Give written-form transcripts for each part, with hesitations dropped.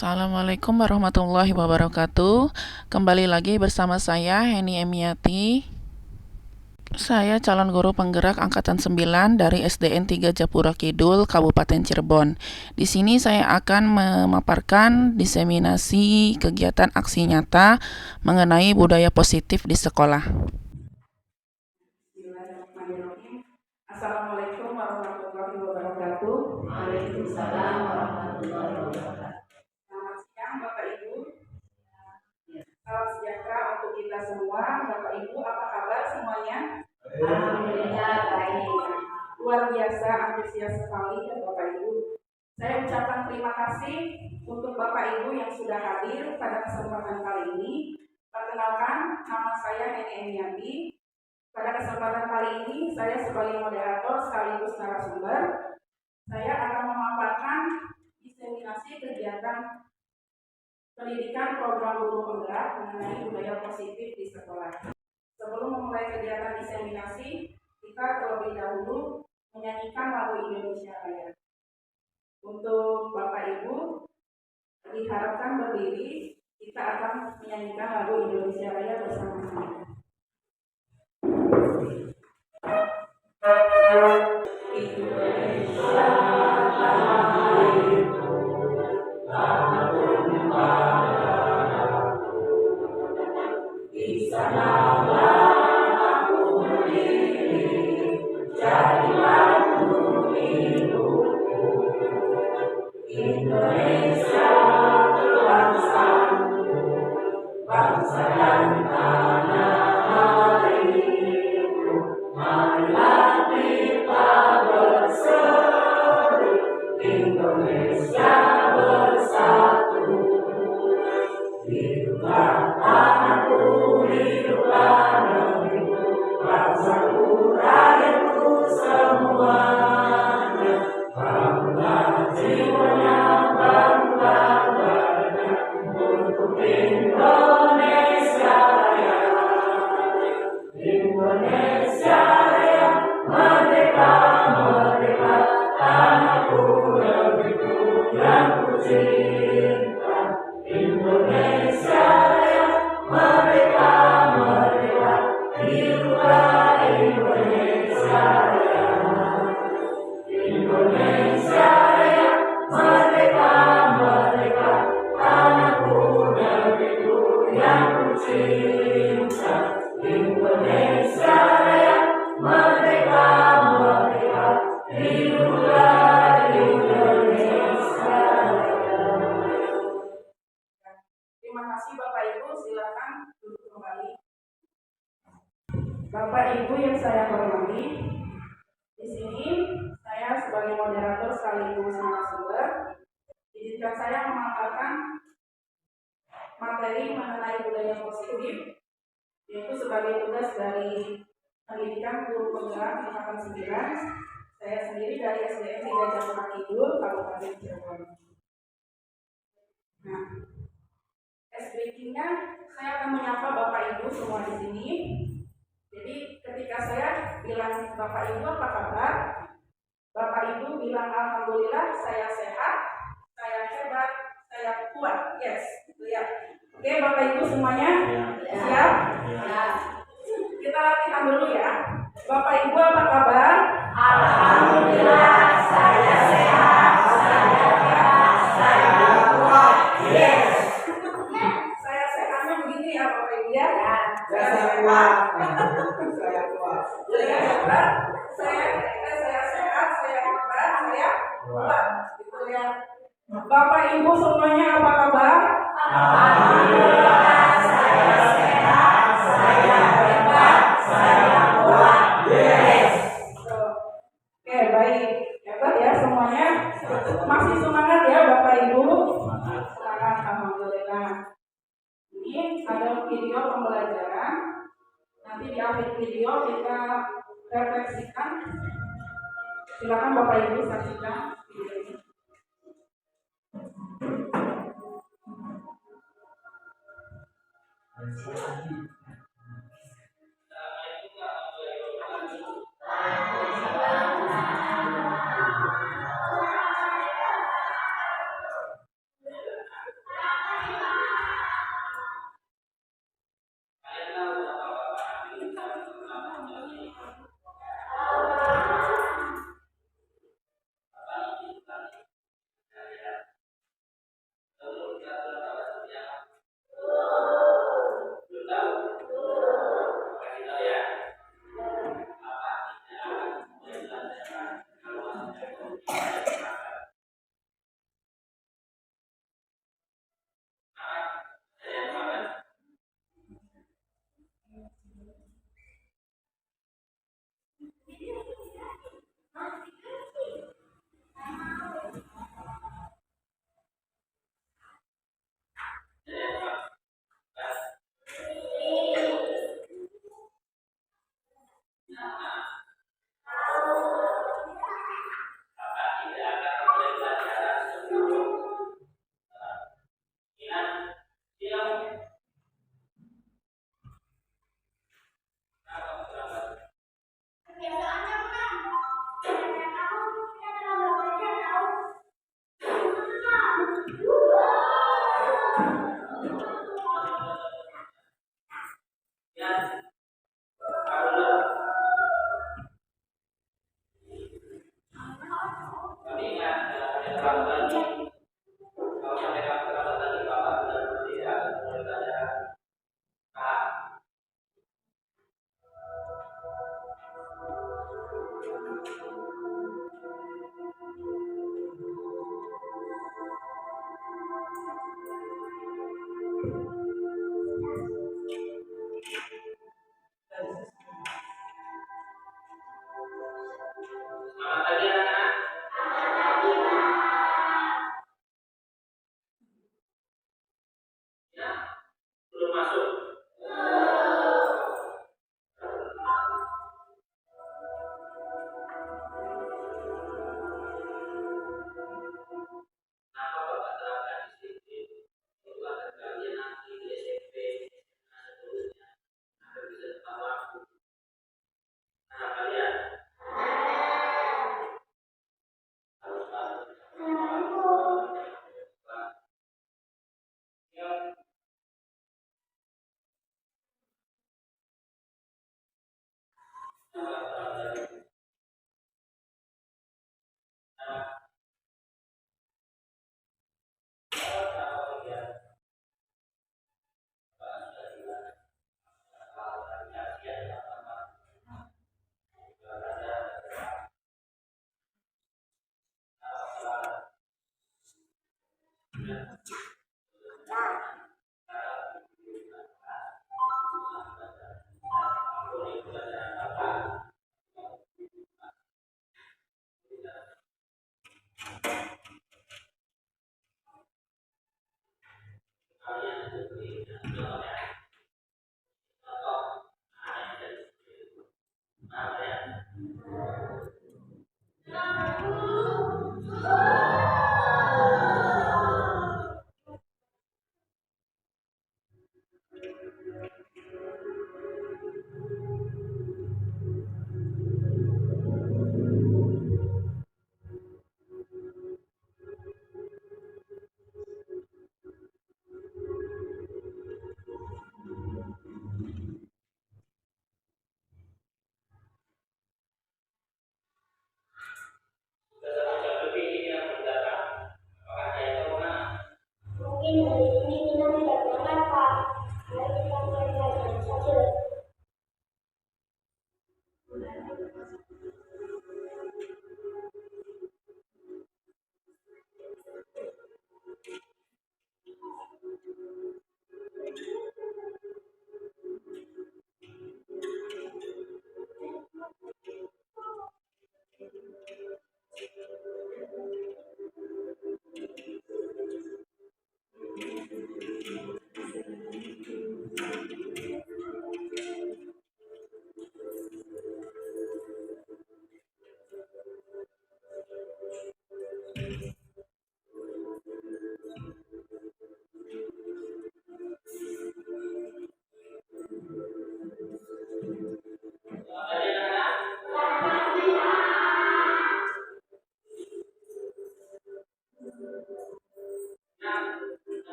Assalamualaikum warahmatullahi wabarakatuh. Kembali lagi bersama saya Heni Emiati. Saya calon guru penggerak angkatan 9 dari SDN 3 Japura Kidul, Kabupaten Cirebon. Di sini saya akan memaparkan diseminasi kegiatan aksi nyata mengenai budaya positif di sekolah. Bismillahirrahmanirrahim. Assalamualaikum warahmatullahi wabarakatuh. Waalaikumsalam warahmatullahi wabarakatuh. Selamat siang Bapak Ibu. Salam sejahtera untuk kita semua. Bapak Ibu, apa kabar semuanya? Alhamdulillah baik. Luar biasa antusias sekali ya Bapak Ibu. Saya ucapkan terima kasih untuk Bapak Ibu yang sudah hadir pada kesempatan kali ini. Perkenalkan, nama saya Heni Emiati. Pada kesempatan kali ini, saya sebagai moderator sekaligus narasumber, saya akan memaparkan diseminasi kegiatan pendidikan program guru penggerak mengenai budaya positif di sekolah. Sebelum memulai kegiatan diseminasi, kita terlebih dahulu menyanyikan lagu Indonesia Raya. Untuk Bapak Ibu, diharapkan berdiri, kita akan menyanyikan lagu Indonesia Raya bersama-sama. Terima kasih Bapak Ibu, silakan duduk kembali. Bapak Ibu yang saya hormati, di sini saya sebagai moderator sekaligus narasumber, izinkan saya memaparkan materi mengenai budaya positif, yaitu sebagai tugas dari pendidikan guru penggerak angkatan 9. Saya sendiri dari SDN 3 Japura Kidul, Kabupaten Cirebon. Nah, SBK-nya saya akan menyapa Bapak Ibu semua di sini. Jadi ketika saya bilang Bapak Ibu apa kabar, Bapak Ibu bilang alhamdulillah saya sehat, saya hebat, saya kuat. Yes, gitu ya. Oke Bapak Ibu semuanya siap? Ya. Kita latihan dulu ya. Bapak Ibu apa kabar? Alhamdulillah saya sehat, saya hebat, saya kuat. Yes. Saya sehatnya begini ya Bapak Ibu ya. Saya kuat. Saya hebat, saya sehat, saya hebat, saya kuat. Gitu ya. Bapak Ibu semuanya apa kabar? Alhamdulillah saya sehat, saya hebat, saya kuat. Yes. Oke, baik. Hebat ya semuanya. Masih semangat ya Bapak Ibu? Semangat, alhamdulillah. Ini ada video pembelajaran. Nanti di akhir video kita refleksikan. Silakan Bapak Ibu saksikan video ini. Mungkin hari ini kita tidak berangkat, Pak. Mari kita mulai belajar saja.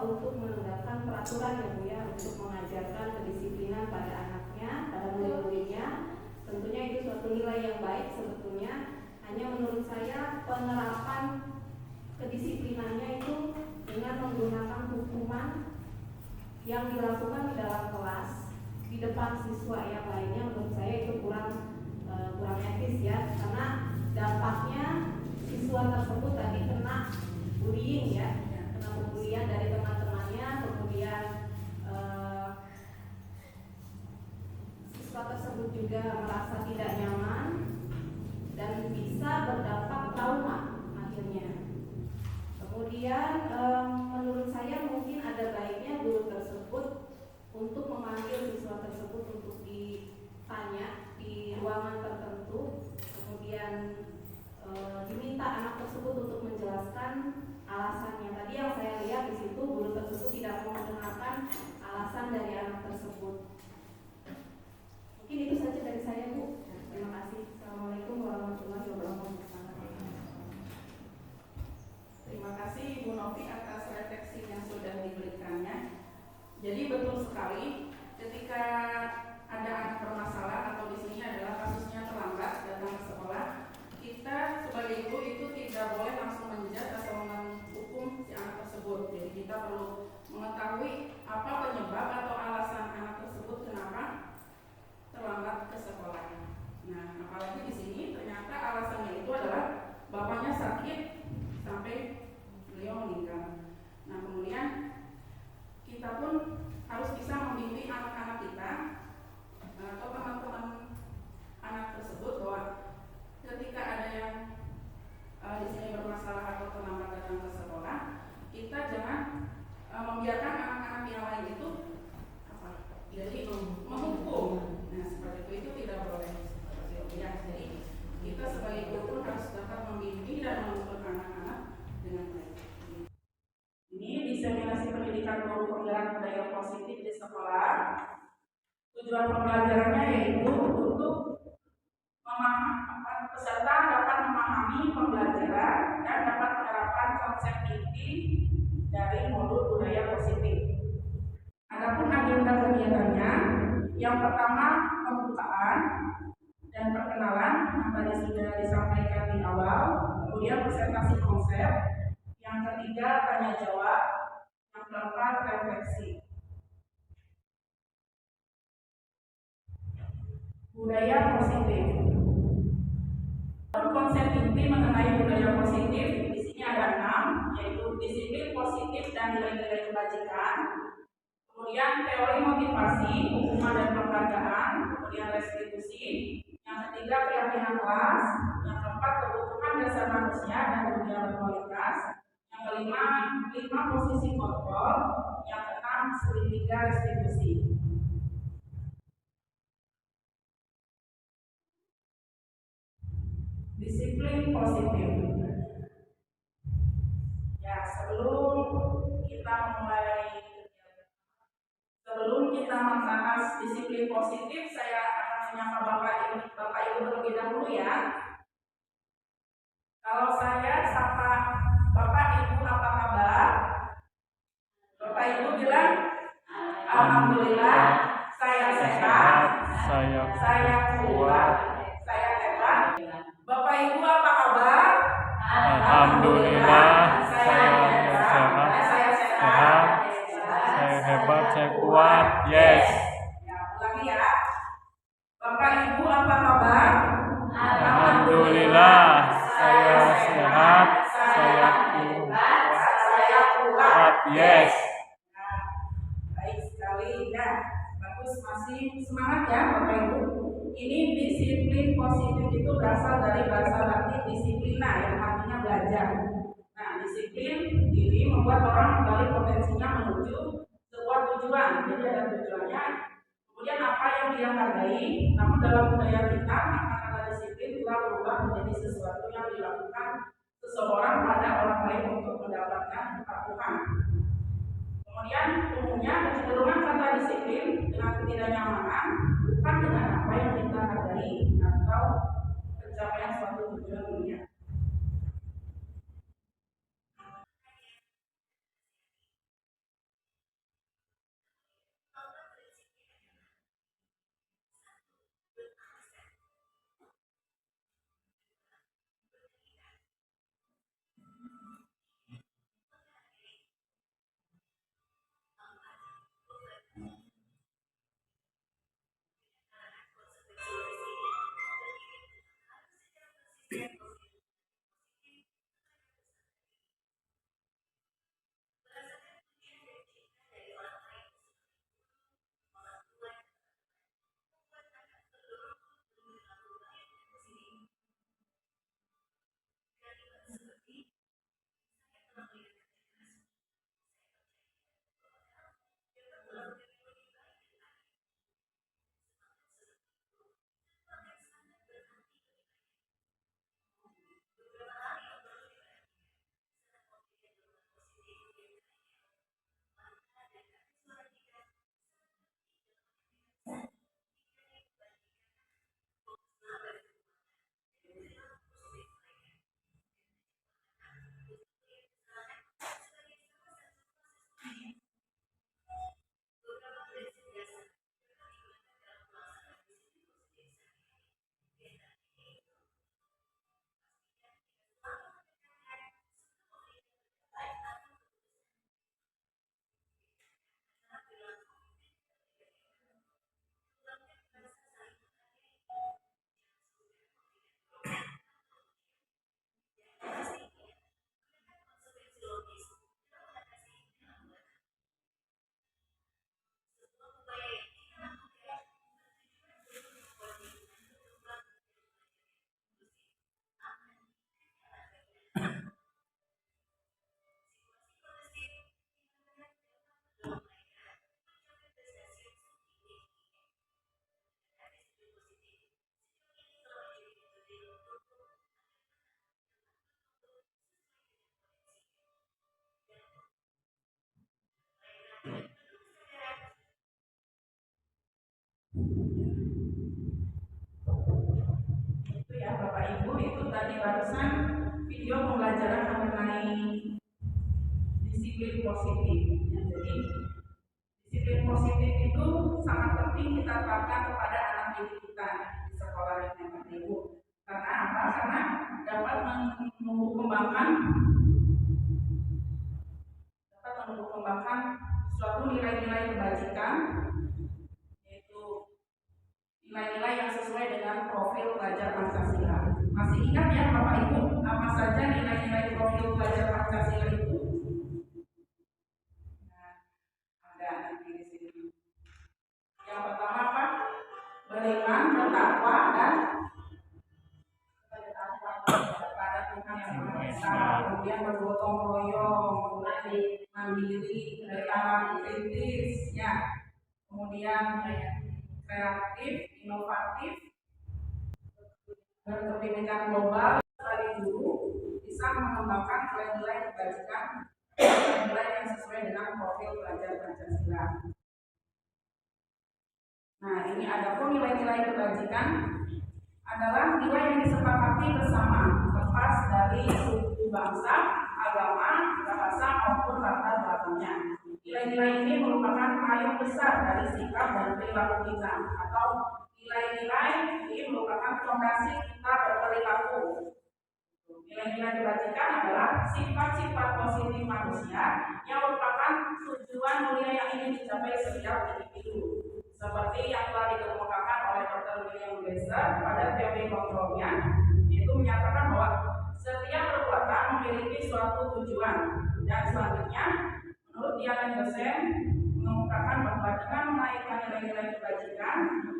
untuk menegakkan peraturan ya Bu ya, untuk mengajarkan kedisiplinan pada anaknya, pada murid-muridnya. Tentunya itu suatu nilai yang baik sebetulnya. Hanya menurut saya penerapan kedisiplinannya itu dengan menggunakan hukuman yang dilakukan di dalam kelas di depan siswa yang lainnya, menurut saya itu kurang etis ya, karena dampaknya siswa tersebut tadi kena bullying ya, kena pembulian dari teman-temannya, kemudian siswa tersebut juga merasa tidak nyaman dan bisa berdampak trauma akhirnya. Kemudian menurut saya mungkin ada baiknya guru tersebut untuk memanggil siswa tersebut untuk ditanya di ruangan tertentu, kemudian diminta anak tersebut untuk menjelaskan alasannya. Tadi yang saya lihat di situ guru tersebut tidak mau mendengarkan alasan dari anak tersebut. Mungkin itu saja dari saya Bu. Terima kasih. Assalamualaikum warahmatullahi wabarakatuh. Terima kasih Ibu Novi atas refleksi yang sudah diberikannya. Jadi betul sekali ketika ada anak bermasalah atau di sini adalah kasusnya terlambat datang ke sekolah, kita sebagai ibu itu tidak boleh langsung menjudge atau menghukum si anak tersebut. Jadi kita perlu mengetahui apa penyebab atau alasan anak tersebut kenapa terlambat ke sekolah. Nah, apalagi di sini ternyata alasannya itu adalah bapaknya sakit sampai beliau meninggal. Nah, kemudian kita pun harus bisa membimbing anak-anak kita atau teman-teman anak tersebut bahwa ketika ada yang di sini bermasalah atau terlambat datang ke sekolah, kita jangan membiarkan anak-anak yang lain itu jadi menghukum. Nah, seperti itu tidak boleh. Ya, jadi kita sebagai guru pun harus dapat membimbing dan menuntut anak-anak dengan baik. Ini diseminasi pendidikan guru penggerak budaya positif di sekolah. Tujuan pembelajarannya yaitu untuk peserta dapat memahami pembelajaran dan dapat menerapkan konsep inti dari modul budaya positif. Adapun agenda kegiatannya, yang pertama pembukaan dan perkenalan yang tadi sudah disampaikan di awal, kemudian presentasi konsep, yang ketiga tanya jawab, yang keempat refleksi. Budaya positif. Konsep inti mengenai budaya positif di sini ada 6, yaitu disiplin positif dan nilai-nilai kebajikan. Kemudian teori motivasi, hukuman dan penghargaan, kemudian restitusi. Yang ketiga keyakinan kelas, yang keempat kebutuhan dasar manusia dan dunia berkualitas. Yang kelima 5 posisi kontrol, yang keenam segitiga restitusi. Disiplin positif. Ya, sebelum kita membahas disiplin positif, saya akan menyapa Bapak Ibu terlebih dahulu ya. Kalau saya sapa Bapak Ibu apa kabar? Bapak Ibu bilang alhamdulillah, saya sehat, saya kuat, saya hebat. Bapak Ibu apa kabar? Alhamdulillah, saya sehat, saya hebat, saya kuat. Yes. Ya, ulangi ya. Bapak Ibu apa kabar? Alhamdulillah, saya sehat, saya kuat. Yes. Nah, baik sekali ya. Bagus, masih semangat ya Bapak Ibu. Ini disiplin positif itu berasal dari bahasa Latin disiplina yang artinya belajar. Nah, disiplin diri membuat orang menggali potensinya menuju sebuah tujuan. Jadi ada tujuannya. Kemudian apa yang dia hargai. Namun dalam budaya kita, kata disiplin telah berubah menjadi sesuatu yang dilakukan seseorang pada orang lain untuk mendapatkan kepatuhan. Kemudian umumnya kecenderungan kata disiplin dengan ketidaknyamanan bukan dengan apa yang kita hargai atau pencapaian suatu tujuan dunia. tadi barusan video pembelajaran mengenai disiplin positif. Ya, jadi disiplin positif itu sangat penting kita terapkan kepada anak didik kita di sekolah ini, Bapak Ibu. Karena apa? Karena dapat menumbuh kembangkan suatu nilai-nilai kebajikan, yaitu nilai-nilai yang sesuai dengan profil pelajar Pancasila. Masih ingat ya Bapak Ibu, apa saja nilai-nilai profil pelajar Pancasila itu? Nah, ada nanti di sini. Yang pertama apa? Beriman, bertakwa, dan kepada Tuhan yang Maha Esa. Kemudian bergotong royong, mandiri, berkala kritis, ya. Kemudian kreatif, inovatif, berkebinekaan global, sebagai guru bisa mengembangkan nilai-nilai kebajikan, nilai yang sesuai dengan profil pelajar Pancasila. Nah, ini adapun nilai-nilai kebajikan adalah nilai yang disepakati bersama, lepas dari suku bangsa, agama, bahasa maupun latar belakangnya. Nilai-nilai ini merupakan payung besar dari sikap dan perilaku kita, atau nilai-nilai ini merupakan fondasi kita berperilaku. Nilai-nilai kebajikan adalah sifat-sifat positif manusia yang merupakan tujuan mulia yang ingin dicapai setiap individu. Seperti yang telah dikemukakan oleh Dr. William Glasser pada teori kontrolnya, yaitu menyatakan bahwa setiap perbuatan memiliki suatu tujuan, dan selanjutnya menurut Diana Dosen mengemukakan bahwa dengan menaikkan nilai-nilai kebajikan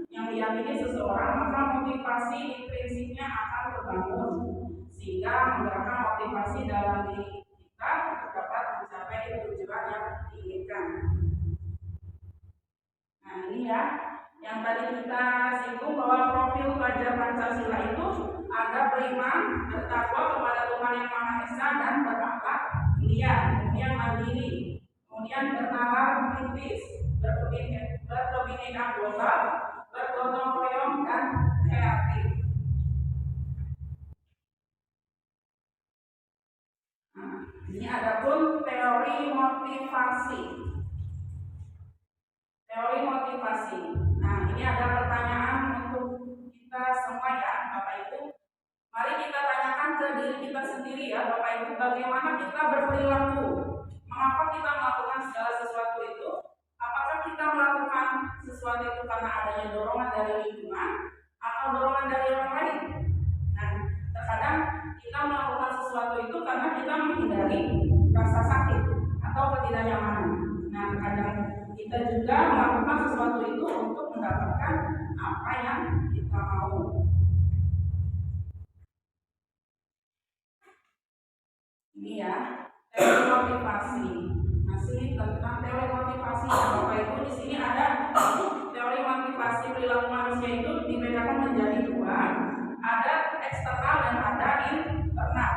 yang diyakini seseorang, maka motivasi intrinsipnya akan terbangun sehingga menggerakkan motivasi dalam diri kita untuk dapat mencapai tujuan yang diinginkan. Nah, ini ya yang tadi kita singgung bahwa profil pelajar Pancasila itu ada beriman, bertakwa kepada Tuhan yang Maha Esa, dan berakhlak mulia, kemudian mandiri, kemudian bernalar kritis, berkebinekaan global, bergotong royong, dan kreatif. Nah, ini adapun teori motivasi. Teori motivasi. Nah, ini ada pertanyaan untuk kita semua ya, Bapak Ibu. Mari kita tanyakan ke diri kita sendiri ya, Bapak Ibu, bagaimana kita berperilaku? Mengapa kita melakukan segala sesuatu itu? Apakah kita melakukan sesuatu itu karena adanya dorongan dari lingkungan atau dorongan dari orang lain? Nah, terkadang kita melakukan sesuatu itu karena kita menghindari rasa sakit atau ketidaknyamanan. Nah, terkadang kita juga melakukan sesuatu itu untuk mendapatkan apa yang kita mau. Ini ya, teori motivasi. Masih tentang teori motivasi ya, Bapak Ibu. Di sini ada teori motivasi perilaku manusia itu dibedakan menjadi dua. Ada eksternal dan ada internal.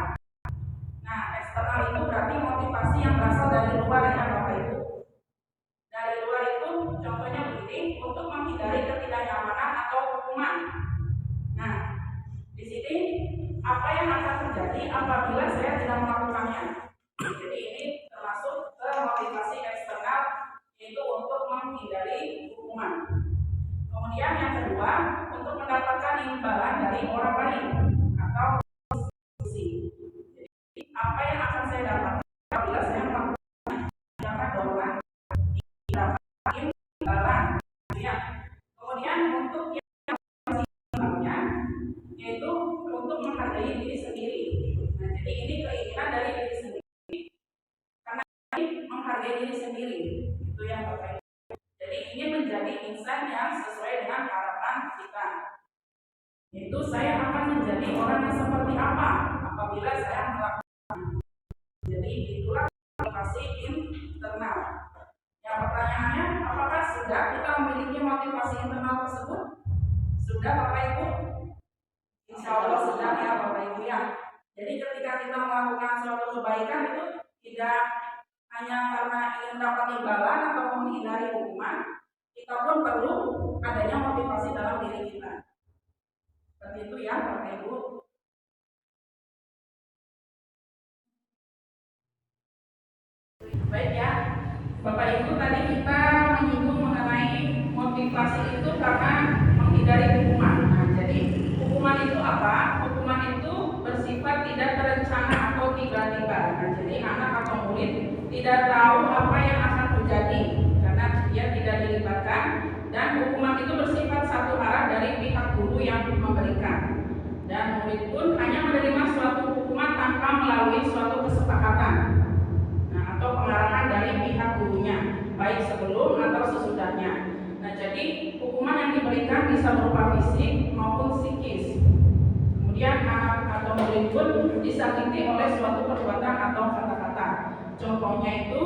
Nah, eksternal itu berarti motivasi yang berasal dari luar ya, Bapak Ibu. Dari luar itu contohnya begini, untuk menghindari ketidaknyamanan atau hukuman. Nah, di sini apa yang akan terjadi apabila saya tidak melakukannya? Jadi ini termasuk ke motivasi eksternal, yaitu untuk menghindari hukuman. Kemudian yang kedua, untuk mendapatkan imbalan dari orang lain atau institusi. Jadi apa yang akan saya dapatkan apabila saya melakukannya? Karena dorongan imbalan. Ya. Kemudian untuk yang yaitu untuk menghargai diri sendiri. Nah, jadi ini keinginan dari diri sendiri, karena ini menghargai diri sendiri, itu yang Bapak. Jadi ini menjadi insan yang sesuai dengan harapan kita. Itu saya akan menjadi orang yang seperti apa apabila saya melakukan. Jadi itulah motivasi internal. Yang pertanyaannya, apakah sudah kita memiliki motivasi internal tersebut? Sudah Bapak Ibu? Insya Allah sudah ya Bapak Ibu ya. Jadi ketika kita melakukan suatu kebaikan itu tidak hanya karena ingin mendapat imbalan atau menghindari hukuman, kita pun perlu adanya motivasi dalam diri kita. Seperti itu ya Bapak Ibu. Baik ya, Bapak Ibu, tadi kita menyinggung mengenai motivasi itu karena menghindari hukuman. Nah, jadi hukuman itu apa? Hukuman itu bersifat tidak terencana atau tiba-tiba. Nah, jadi anak atau murid tidak tahu apa yang akan terjadi karena dia tidak dilibatkan, dan hukuman itu bersifat satu arah dari pihak guru yang memberikan. Dan murid pun hanya menerima suatu hukuman tanpa melalui suatu kesepakatan, atau pengarahan dari pihak gurunya, baik sebelum atau sesudahnya. Nah, jadi hukuman yang diberikan bisa berupa fisik maupun psikis. Kemudian anak atau murid pun disakiti oleh suatu perbuatan atau kata-kata. Contohnya itu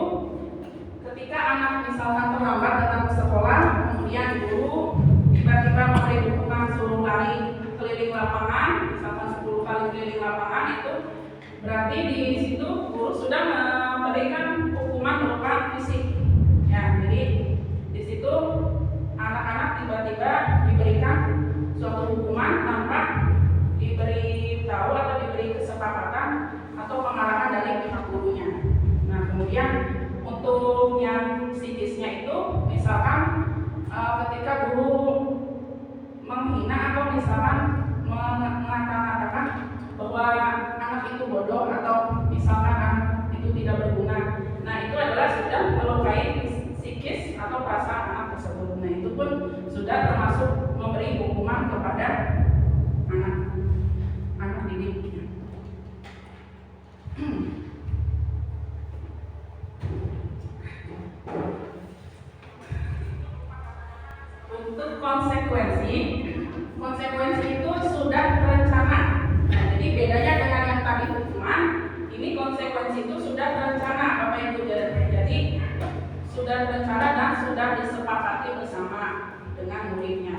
ketika anak misalkan terlambat datang ke sekolah, kemudian guru tiba-tiba memberi hukuman suruh lari keliling lapangan, misalkan 10 kali keliling lapangan, itu berarti di situ guru sudah memberikan hukuman berupa fisik. Ya, jadi di situ anak-anak tiba-tiba diberikan suatu hukuman tanpa diberitahu atau diberi kesepakatan atau pengarahan dari pihak gurunya. Nah, kemudian untuk yang psikisnya itu misalkan ketika guru menghina atau misalkan mengatakan bahwa anak itu bodoh atau misalkan anak itu tidak berguna. Nah, itu adalah sudah melukai psikis atau perasaan anak tersebut. Nah, itu pun sudah termasuk memberi hukuman kepada anak didiknya. Untuk konsekuensi itu sudah terencana. Nah, jadi bedanya dengan yang tadi hukuman, ini konsekuensi itu sudah terencana, Bapak Ibu. Jadi sudah terencana dan sudah disepakati bersama dengan muridnya.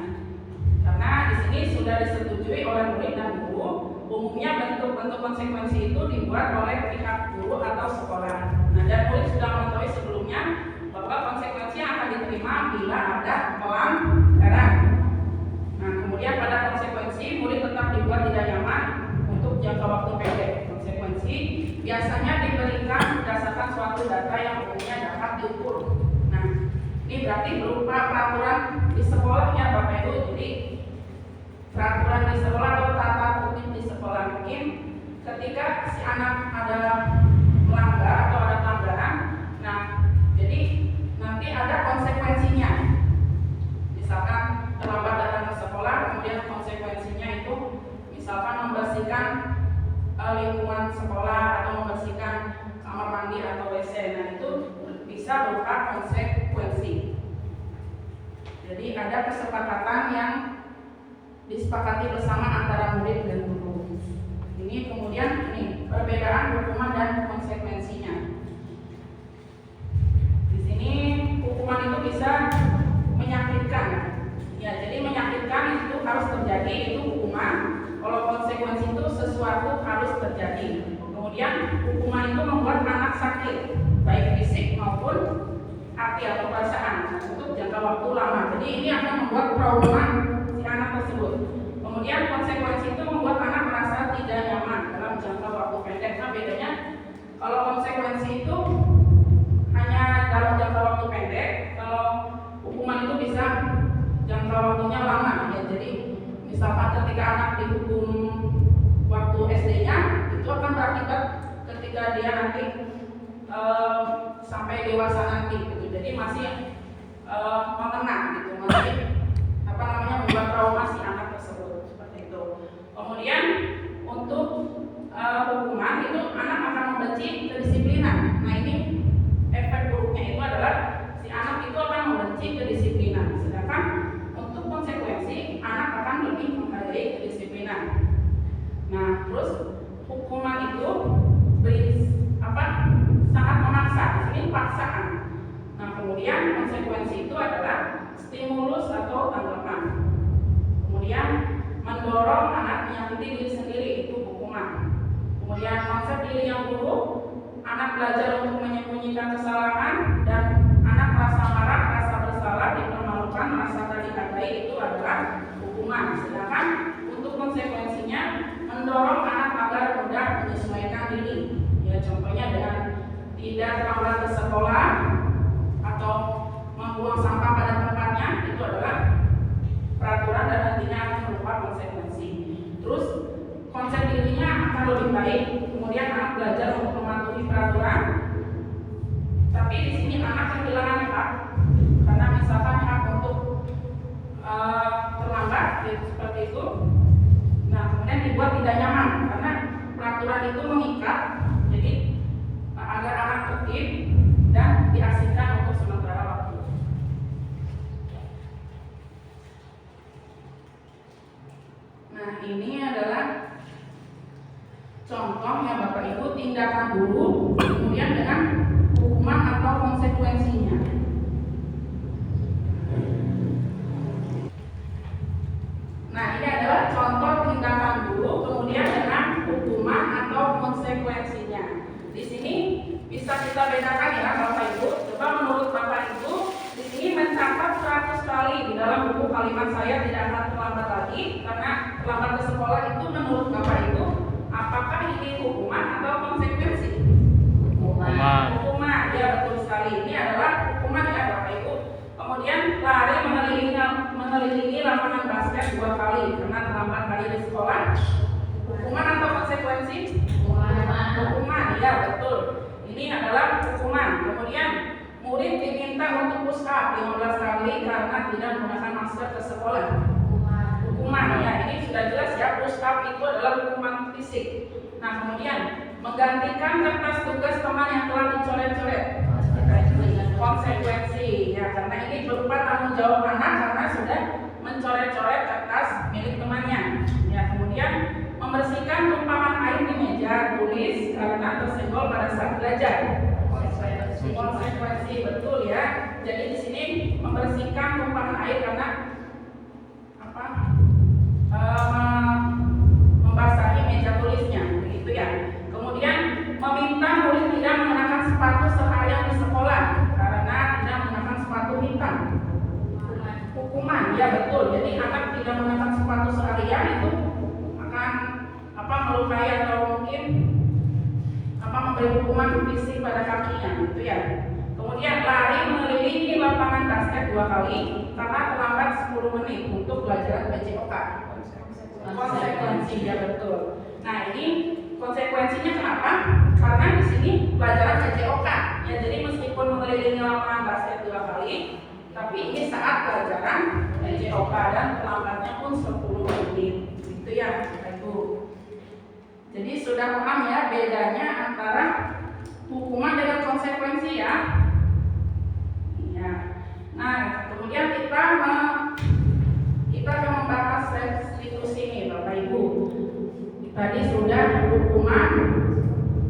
Karena di sini sudah disetujui oleh murid dan guru. Umumnya bentuk-bentuk konsekuensi itu dibuat oleh pihak guru atau sekolah. Nah, dan murid sudah mengetahui sebelumnya bahwa konsekuensi yang akan diterima bila ada pelanggaran. Nah, kemudian pada konsekuensi murid tetap dibuat tidak nyaman untuk jangka waktu pendek. Konsekuensi biasanya diberikan berdasarkan suatu data yang umumnya dapat diukur. Nah, ini berarti berupa peraturan di sekolah ya, Bapak Ibu. Jadi peraturan di sekolah atau tata tertib di sekolah. Mungkin ketika si anak ada melanggar atau ada pelanggaran, nah jadi nanti ada konsekuensinya. Misalkan terlambat datang ke sekolah, kemudian konsekuensinya itu misalkan membersihkan lingkungan sekolah atau membersihkan kamar mandi atau WC. Nah, itu bisa berupa konsekuensi. Jadi ada kesepakatan yang disepakati bersama antara murid dan guru. Ini kemudian perbedaan hukuman dan konsekuensinya. Di sini hukuman itu bisa menyakitkan. Ya, jadi menyakitkan itu harus terjadi, itu hukuman. Kalau konsekuensi itu sesuatu harus terjadi. Kemudian hukuman itu membuat anak sakit, baik fisik maupun hati atau perasaan untuk jangka waktu lama. Jadi ini akan membuat trauma si anak tersebut. Kemudian konsekuensi itu membuat anak merasa tidak nyaman dalam jangka waktu pendek. Nah, bedanya kalau konsekuensi itu hanya dalam jangka waktu pendek, kalau hukuman itu bisa jangka waktunya lama. Ya, jadi misalkan ketika anak dihukum waktu SD-nya, itu akan berakibat ketika dia nanti sampai dewasa nanti gitu. Jadi masih mengenang gitu, masih membuat trauma si anak tersebut, seperti itu. Kemudian untuk hukuman itu anak akan membenci kedisiplinan. Nah, ini efek buruknya itu adalah si anak itu akan membenci kedisiplinan. Sedangkan untuk konsekuensi anak akan lebih menghargai kedisiplinan. Nah, terus hukuman itu sangat memaksa. Ini paksaan. Nah, kemudian konsekuensi itu adalah stimulus atau tanggapan. Kemudian mendorong anak menyakiti diri sendiri, itu hukuman. Kemudian konsep diri yang buruk, anak belajar untuk menyembunyikan kesalahan, dan anak merasa marah, merasa bersalah, dipermalukan, merasa tak dihargai, itu adalah hukuman. Sedangkan untuk konsekuensinya mendorong anak agar mudah menyesuaikan diri. Ya, contohnya dengan tidak terlambat ke sekolah atau membuang sampah pada tempatnya, itu adalah peraturan dan nantinya akan berupa konsekuensi. Terus konsep dirinya akan lebih baik, kemudian anak belajar untuk mematuhi peraturan. Tapi di sini anak kehilangan hak, karena misalkan hak untuk terlambat, gitu, seperti itu. Nah, kemudian dibuat tidak nyaman karena peraturan itu mengikat, jadi agar anak tertib dan diasingkan untuk sementara waktu. Nah, ini adalah contoh ya Bapak Ibu, tindakan guru kemudian dengan hukuman atau konsekuensinya. Nah, ini adalah contoh tindakan guru kemudian dengan hukuman atau konsekuensinya. Di sini bisa kita bedakan ya Bapak Ibu. Coba menurut Bapak Ibu, di sini mencatat 100 kali di dalam buku kalimat saya tidak akan terlambat lagi, karena terlambat ke sekolah itu menurut Bapak Ibu, apakah ini hukuman atau konsekuensi? Hukuman, ya betul sekali. Ini adalah hukuman ya Bapak Ibu. Kemudian lari mengelilingi lapangan basket 2 kali karena terlambat hari di sekolah. Hukuman atau konsekuensi? Hukuman, ya betul. Ini adalah hukuman. Kemudian murid diminta untuk push up 15 kali karena tidak menggunakan masker ke sekolah. Hukuman, ya ini sudah jelas ya, push up itu adalah hukuman fisik. Nah, kemudian menggantikan kertas tugas teman yang telah dicoret-coret. Konsekuensi, ya karena ini berupa tanggung jawab anak karena sudah mencoret-coret kertas milik temannya. Ya, kemudian membersihkan tumpahan air di meja tulis karena tersenggol pada saat belajar. Konsekuensi, betul ya. Jadi di sini membersihkan tumpahan air karena apa? Membasahi meja tulisnya, begitu ya. Kemudian meminta murid tidak mengenakan sepatu seharian di sekolah karena tidak mengenakan sepatu hitam. Hukuman, ya betul. Jadi anak tidak mengenakan sepatu seharian itu akan melukai atau mungkin memberi hukuman fisik pada kakinya, gitu ya. Kemudian lari mengelilingi lapangan basket 2 kali karena terlambat 10 menit untuk pelajaran PJOK. Konsekuensi, ya betul. Nah, ini konsekuensinya kenapa? Karena di sini pelajaran PJOK. Ya, jadi meskipun mengelilingi lapangan basket 2 kali, tapi ini saat pelajaran PJOK dan terlambatnya pun 10 menit. Gitu ya, Ibu. Jadi sudah paham ya bedanya antara hukuman dengan konsekuensi ya. Ya. Nah, kemudian kita akan membahas restitusi ini Bapak Ibu. Tadi sudah hukuman,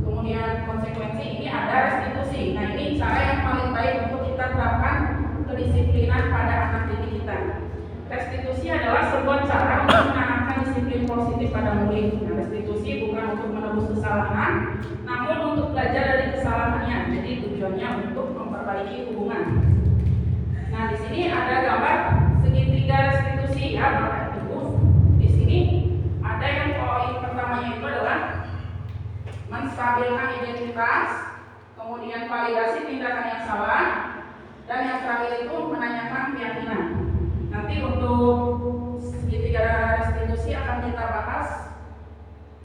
kemudian konsekuensi, ini ada restitusi. Nah, ini cara yang paling baik untuk kita terapkan kedisiplinan pada anak didik kita. Restitusi adalah sebuah cara untuk menanamkan disiplin positif pada murid. Nah, restitusi bukan untuk menebus kesalahan, namun untuk belajar dari kesalahannya. Jadi tujuannya untuk memperbaiki hubungan. Nah, di sini ada gambar segitiga restitusi ya Bapak Ibu. Di sini ada yang poin pertamanya itu adalah menstabilkan identitas, kemudian validasi tindakan yang salah, dan yang terakhir itu menanyakan keyakinan. Nanti untuk segitiga restitusi akan kita bahas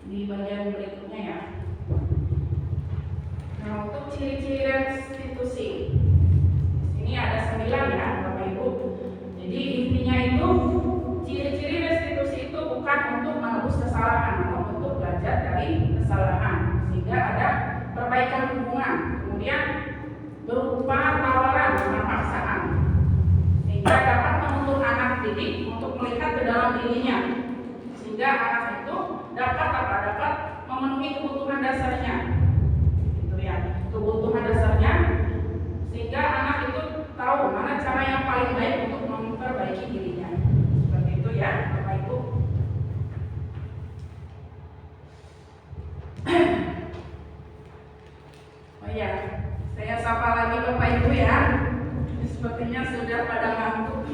di bagian berikutnya ya. Nah, untuk ciri-ciri restitusi, di sini ada 9 ya Bapak Ibu. Jadi intinya itu ciri-ciri restitusi itu bukan untuk menebus kesalahan, namun untuk belajar dari kesalahan sehingga ada perbaikan hubungan. Kemudian berupa tawaran bukan paksaan, sehingga dapat menuntun anak didik untuk melihat ke dalam dirinya, sehingga anak itu dapat memenuhi kebutuhan dasarnya, gitu ya, kebutuhan dasarnya, sehingga anak itu tahu mana cara yang paling baik untuk memperbaiki dirinya. Seperti itu ya Bapak Ibu. Oh ya, saya sapa lagi Bapak Ibu ya. Sepertinya sudah pada ngantuk.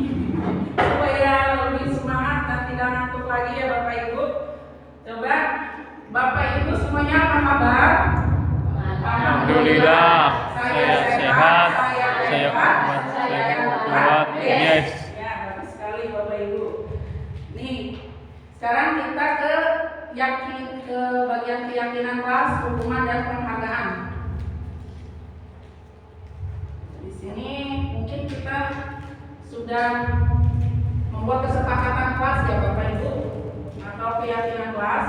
Supaya lebih semangat dan tidak ngantuk lagi ya Bapak Ibu. Coba Bapak Ibu semuanya apa kabar? Alhamdulillah, saya sehat, saya kuat. Yes. Ya, bagus sekali Bapak Ibu. Nih, sekarang kita ke bagian keyakinan kelas, hukuman dan penghargaan. Di sini mungkin kita sudah membuat kesepakatan kelas ya Bapak Ibu, atau keyakinan kelas.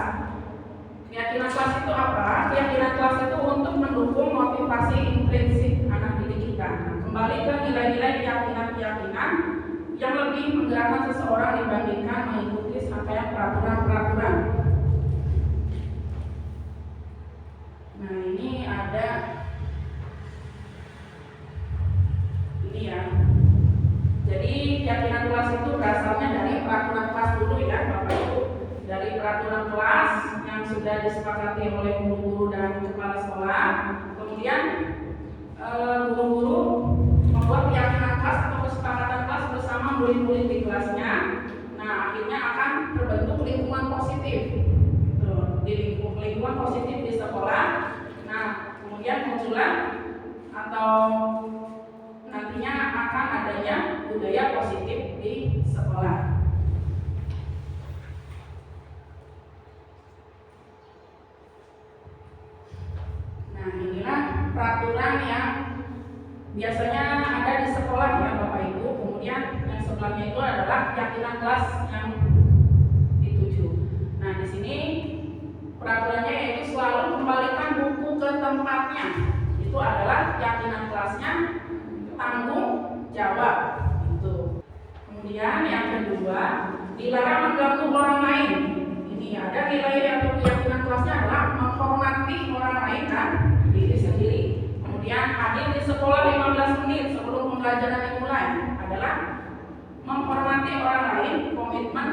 Keyakinan kelas itu apa? Keyakinan kelas itu untuk mendukung motivasi intrinsik anak didik kita. Nah, kembali ke nilai-nilai keyakinan-keyakinan yang lebih menggerakkan seseorang dibandingkan mengikuti serangkaian peraturan-peraturan. Nah, ini ada ini ya. Jadi keyakinan kelas itu berasalnya dari peraturan kelas dulu ya Bapak Ibu. Dari peraturan kelas yang sudah disepakati oleh guru-guru dan kepala sekolah. Kemudian guru-guru membuat keyakinan kelas atau kesepakatan kelas bersama murid-murid di kelasnya. Nah, akhirnya akan terbentuk lingkungan positif. Di lingkungan positif di sekolah. Nah, kemudian muncullah atau nantinya akan adanya budaya positif di sekolah. Nah, inilah peraturan yang biasanya ada di sekolah ya Bapak Ibu. Kemudian yang sebelahnya itu adalah keyakinan kelas yang dituju. Nah, di sini peraturannya yaitu selalu kembalikan buku ke tempatnya. Itu adalah keyakinan kelasnya, tanggung jawab. Itu. Kemudian yang kedua, dilarang mengganggu orang lain. Ini ada nilai atau keyakinan kelasnya adalah menghormati orang lain dan diri sendiri. Kemudian hadir di sekolah 15 menit sebelum pembelajaran dimulai adalah menghormati orang lain, komitmen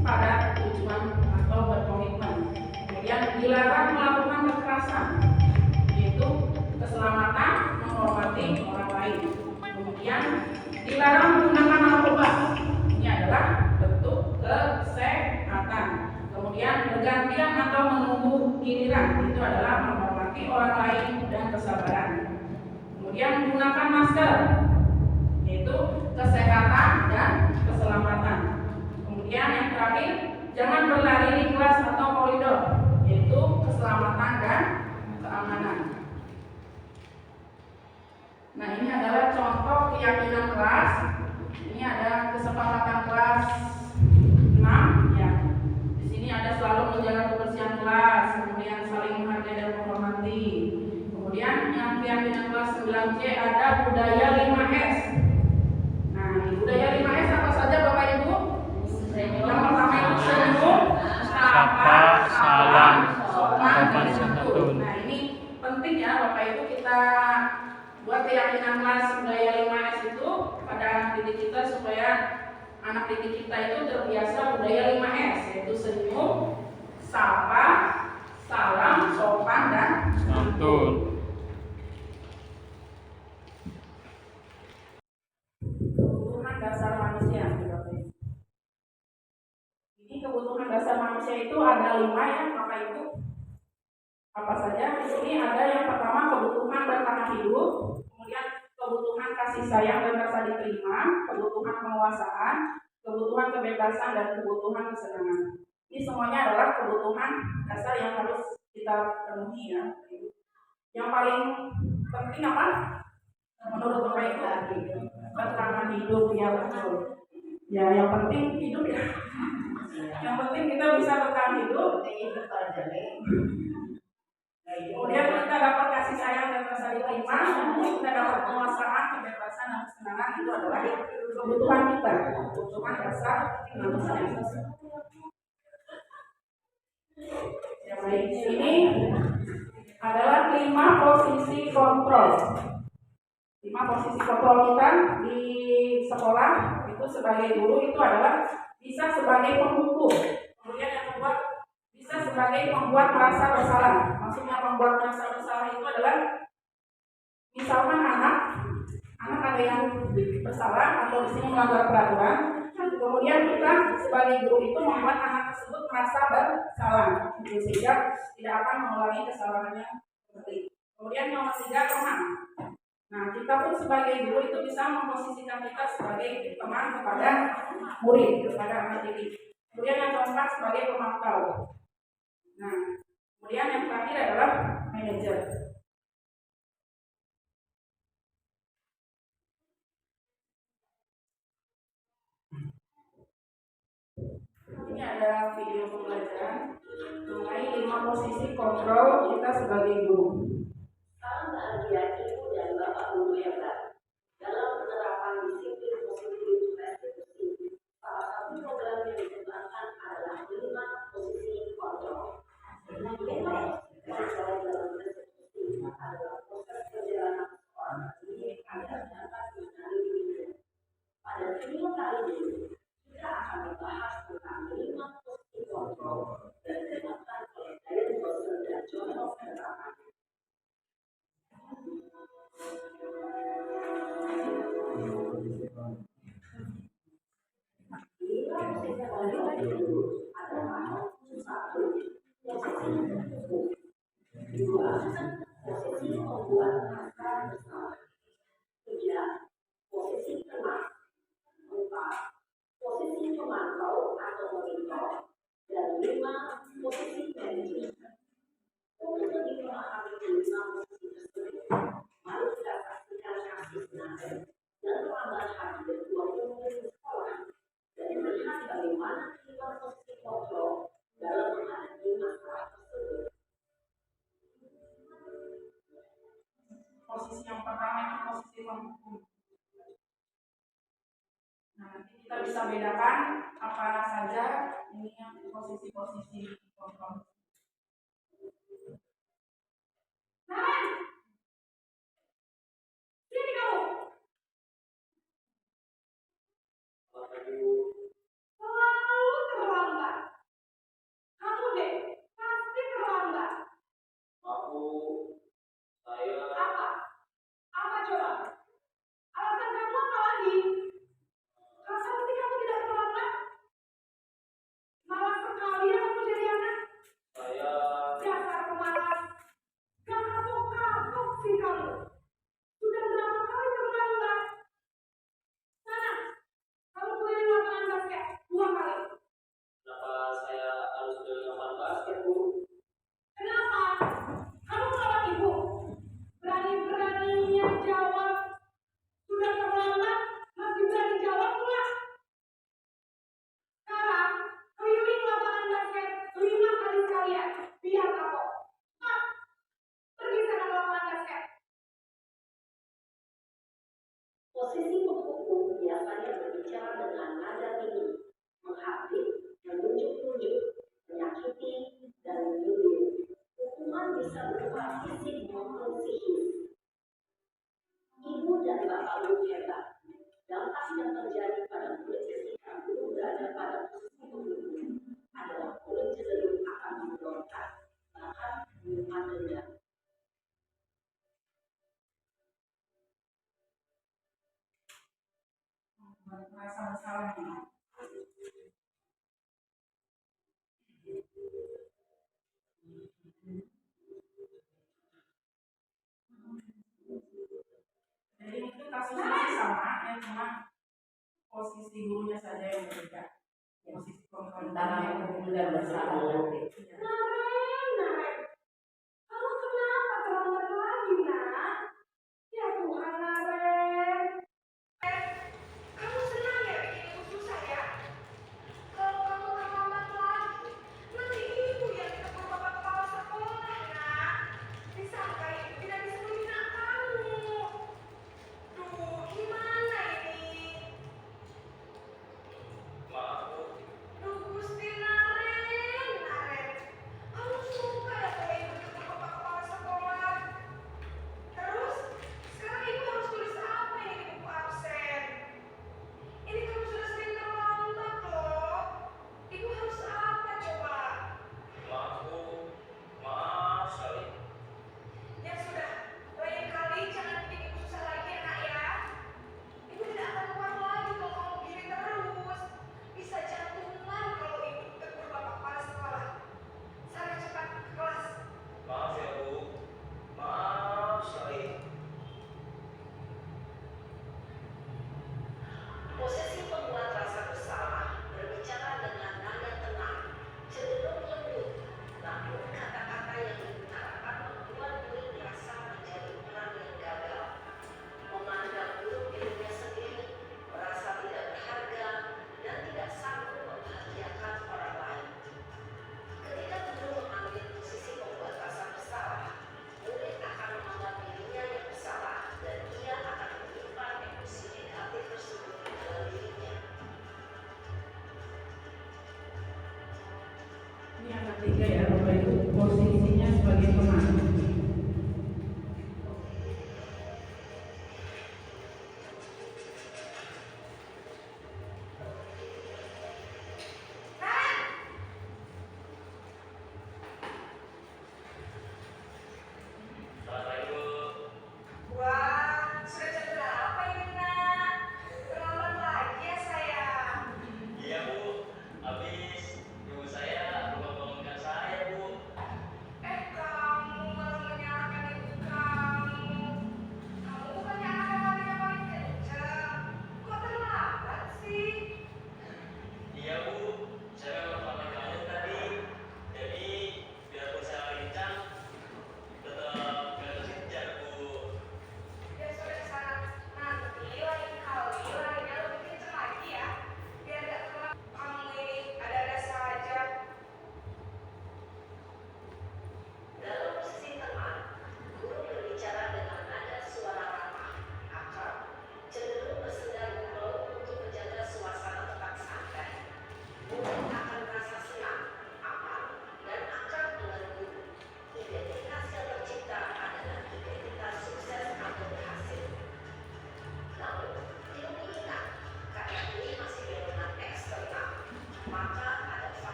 pada tujuan atau berkomitmen. Kemudian dilarang melakukan kekerasan, yaitu keselamatan, menghormati orang lain. Kemudian dilarang menggunakan narkoba. Ini adalah bentuk kesehatan. Kemudian bergantian atau menunggu giliran, itu adalah menghormati orang lain dan kesabaran. Kemudian menggunakan masker, yaitu kesehatan dan keselamatan. Kemudian yang terakhir, jangan berlari di kelas atau koridor, yaitu keselamatan dan keamanan. Nah, ini adalah contoh keyakinan kelas. Ini ada kesepakatan kelas 6 ya. Di sini ada selalu menjaga kebersihan kelas, kemudian saling menghargai dan menghormati. Kemudian yang keyakinan kelas 9C ada budaya 5S. Nah, budaya 5S apa saja Bapak Ibu? Yang pertama itu senyum, sapa, salam, sopan, dan santun. Nah, ini penting ya Bapak Ibu, kita buat keyakinan kelas budaya 5S itu pada anak didik kita supaya anak didik kita itu terbiasa budaya 5S, yaitu senyum, sapa, salam, sopan, dan santun. Kebutuhan dasar manusia. Ini kebutuhan dasar manusia itu ada 5 ya Bapak Ibu. Apa saja? Di sini ada yang pertama kebutuhan bertahan hidup, kemudian kebutuhan kasih sayang dan rasa diterima, kebutuhan penguasaan, kebutuhan kebebasan, dan kebutuhan kesenangan. Ini semuanya adalah kebutuhan dasar yang harus kita penuhi ya. Yang paling penting apa? Menurut Bapak Ibu, bertahan hidup ya betul. Ya, yang penting hidup ya. Yang penting kita bisa bertahan hidup. Kemudian kita dapat kasih sayang dan rasa diterima, kemudian kita dapat penguasaan, kebebasan, dan kesenangan. Itu adalah kebutuhan kita, kebutuhan dasar manusia. Ya baik, ini adalah 5 posisi kontrol. 5 posisi kontrol kita di sekolah itu sebagai guru itu adalah bisa sebagai penghukum. Kemudian yang kedua bisa sebagai pembuat merasa bersalah. Maksudnya pembuat merasa bersalah itu adalah misalkan anak ada yang bersalah atau di sini melanggar peraturan, kemudian kita sebagai guru itu membuat anak tersebut merasa bersalah, sehingga tidak akan mengulangi kesalahannya seperti itu. Kemudian nomor 3, teman. Nah, kita pun sebagai guru itu bisa memposisikan kita sebagai teman kepada murid, kepada anak didik. Kemudian yang keempat sebagai pemantau. Nah, kemudian yang terakhir adalah manajer. Ini ada video pembelajaran mengenai 5 posisi kontrol kita sebagai guru. Salam bahagia ibu dan bapak guru hebat. Dalam penerapan disiplin positif restitusi, salah satu program yang dikembangkan adalah 5 posisi kontrol. Dengan kontrol dalam restitusi adalah proses perjalanan seorang didik agar dapat mengenali dirinya. Pada video kali ini, kita akan membahas tentang 5 posisi kontrol dan dikembangkan oleh Diane Foster dan John Penerapan. Posisi membuat naskah bersama. 3. Posisi tenang. 4. Posisi pemantau atau monitor. Dan 5. Posisi manajemen. Untuk lebih memahami 5 posisi tersebut, mari kita saksikan kasus Nader dan penambahan hati kedua murid di sekolah dan melihat bagaimana 5 posisi kontrol dalam menghadapi masalah tersebut. Posisi yang pertama itu posisi penghukum. Nah, nanti kita bisa bedakan apa saja ini yang posisi-posisi kontrol. Nah, sini kamu. Selalu terlambat. Kamu deh, pasti terlambat. Aku, saya, Apa? Apa coba? Alasan kamu apa lagi? Rasa mesti kamu tidak terlambat? Malas sekali ya kamu jadi anak. saya, Dasar pemalas. Gak kapok-kapok sih kamu. Sudah berapa kali terlambat? Sana, kamu keliling lapangan basket 2 kali. kenapa saya harus ke lapangan basket, Bu? Kenapa? Kamu melawan ibu. Berani-beraninya jawab. Sudah terlambat, masih berani jawab pula. Sekarang, keliling lapangan basket 5 kali sekalian. Biar kapok. Cepat. Pergi sana ke lapangan basket. Posisi penghukum biasanya berbicara dengan nada tinggi, menghakimi, menunjuk-nunjuk, menyakiti, dan menyindir. Hukuman bisa berupa fisik maupun psikis. Ibu dan bapak guru hebat. Dampak yang terjadi pada murid ketika guru berada pada posisi penghukum adalah murid cenderung akan memberontak, bahkan menyimpan dendam. Merasa bersalah. Jadi itu kasusnya masih sama, ya cuma posisi gurunya saja yang berbeda. Posisi kontrol Antara penghukum dan bersalah nanti. Iya. Naren, kamu kenapa terlambat lagi, nak? Ya Tuhan, Naren. Kamu senang ya bikin ibu susah ya? Kalau kamu terlambat lagi, nanti ibu yang ditegur bapak kepala sekolah, nak. Disangka ibu tidak bisa membina kamu. Duh, gimana ini? Maaf, Bu. Duh, Gusti Naren.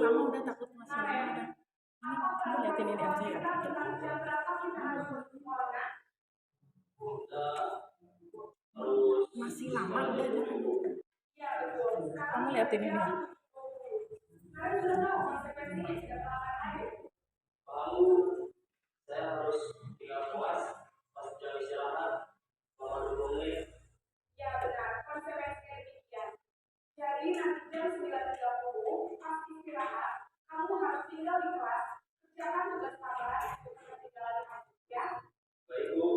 lama udah takut masih lama udah. Kamu liatin ini aja ya. Tentang jam berapa kita harus bersekolah? Masih lama udah jangan. Ya betul. Kamu liatin ini. Kalian sudah tahu konsekuensinya jika terlambat akhir. Kamu, saya harus tinggal kelas pas jam istirahat selama 20 menit. Ya benar, konsekuensinya demikian. Jadi nanti jam 9.30 pas istirahat, kamu harus tinggal di kelas, kerjakan tugas tambahan untuk ketinggalan kamu ya. Baik, Bu.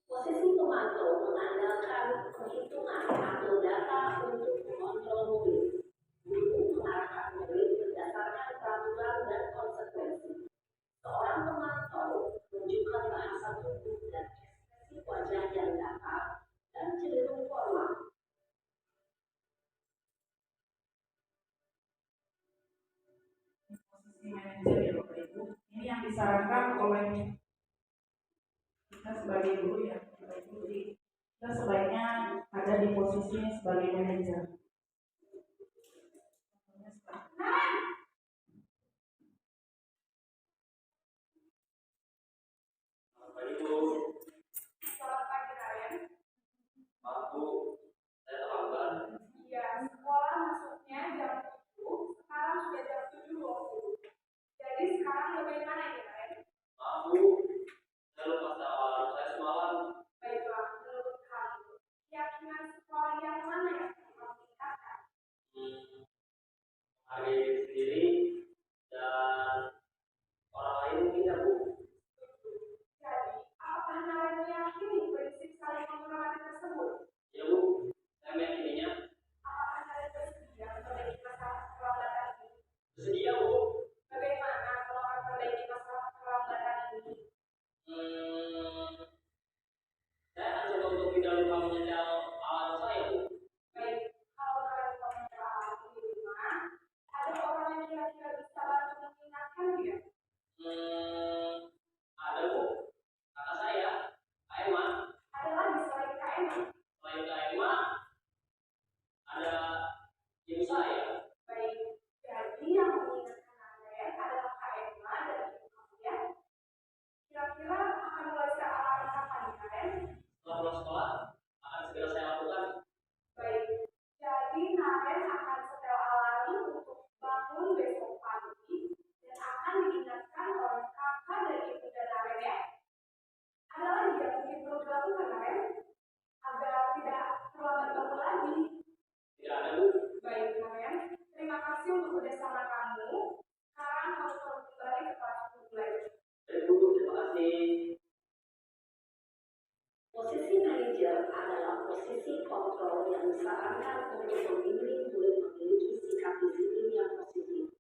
Posisi pemantau mengandalkan perhitungan atau data untuk mengontrol mobil. Untuk mengarahkan mobil berdasarkan peraturan dan konsekuensi. Seorang pemantau menunjukkan bahasa tubuh dan ekspresi wajah yang datar dan cenderung formal. Posisi manajer ya Bapak Ibu. Ini yang disarankan oleh kita sebagai guru ya Bapak Ibu. Jadi kita sebaiknya ada di posisi sebagai manajer. Baik, Bu. Selamat pagi kalian. Maaf, Bu. Saya terlambat. Ya, sekolah masuknya jam 7, sekarang sudah jam 7.20. Jadi sekarang bagaimana ini kalian? Maaf, Bu. Saya lupa start alarm saya semalam. Baiklah, menurut kamu, keyakinan sekolah yang mana yang perlu ditingkatkan? Hari sendiri dan orang lain mungkin ya, Bu. Jadi, apakah kalian meyakini prinsip saling menghormati tersebut? Ya, Bu. Saya meyakininya. Apakah kalian bersedia memperbaiki masalah keterlambatan ini? Bersedia, Bu. Bagaimana kalau akan memperbaiki masalah keterlambatan ini? Saya akan coba untuk tidak lupa menyetel alarm saya, Bu. Baik, kalau kalian mau mencoba di rumah, ada orang yang kira-kira bisa bantu mengingatkan tidak? Ada, Bu. Kakak saya, Kak Emma. Ada lagi selain KM? Selain Kak Emma, ada ibu saya. Baik, jadi yang mengingatkan kalian adalah KM dan ibu kamu ya. Kira-kira akan mulai searah kapan nih kalian? Setelah pulang sekolah, akan segera saya lakukan. Baik, jadi kalian akan setel alarm untuk bangun besok pagi dan akan diingatkan oleh kakak dan ibu dan Naren ya. Ada lagi yang mungkin perlu dilakukan kalian agar tidak terlambat bangun lagi. Tidak ada, Bu. Baik kalian, terima kasih untuk kerjasama kamu. Sekarang kamu perlu kembali ke kelas belajar. Baik, Bu. Terima kasih. Posisi manajer adalah posisi kontrol yang disarankan untuk membimbing murid memiliki sikap disiplin yang positif,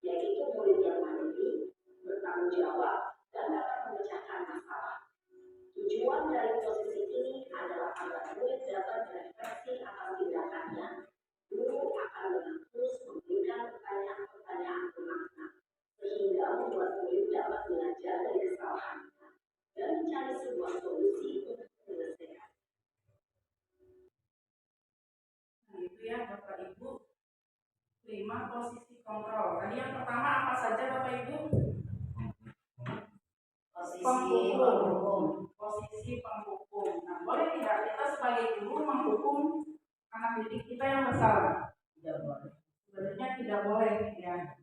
yaitu murid yang mandiri, bertanggung jawab, dan dapat memecahkan masalah. Tujuan dari posisi ini adalah agar murid dapat berefleksi atas tindakannya. Guru akan dengan terus memberikan pertanyaan-pertanyaan bermakna, sehingga membuat murid dapat belajar dari kesalahannya dan mencari sebuah solusi untuk menyelesaikan. Nah, itu ya Bapak Ibu. 5 posisi kontrol. Tadi yang pertama apa saja Bapak Ibu? Penghukum. Posisi penghukum. Nah, boleh tidak kita sebagai guru menghukum anak didik kita yang bersalah? Tidak boleh. Sebenarnya tidak boleh ya.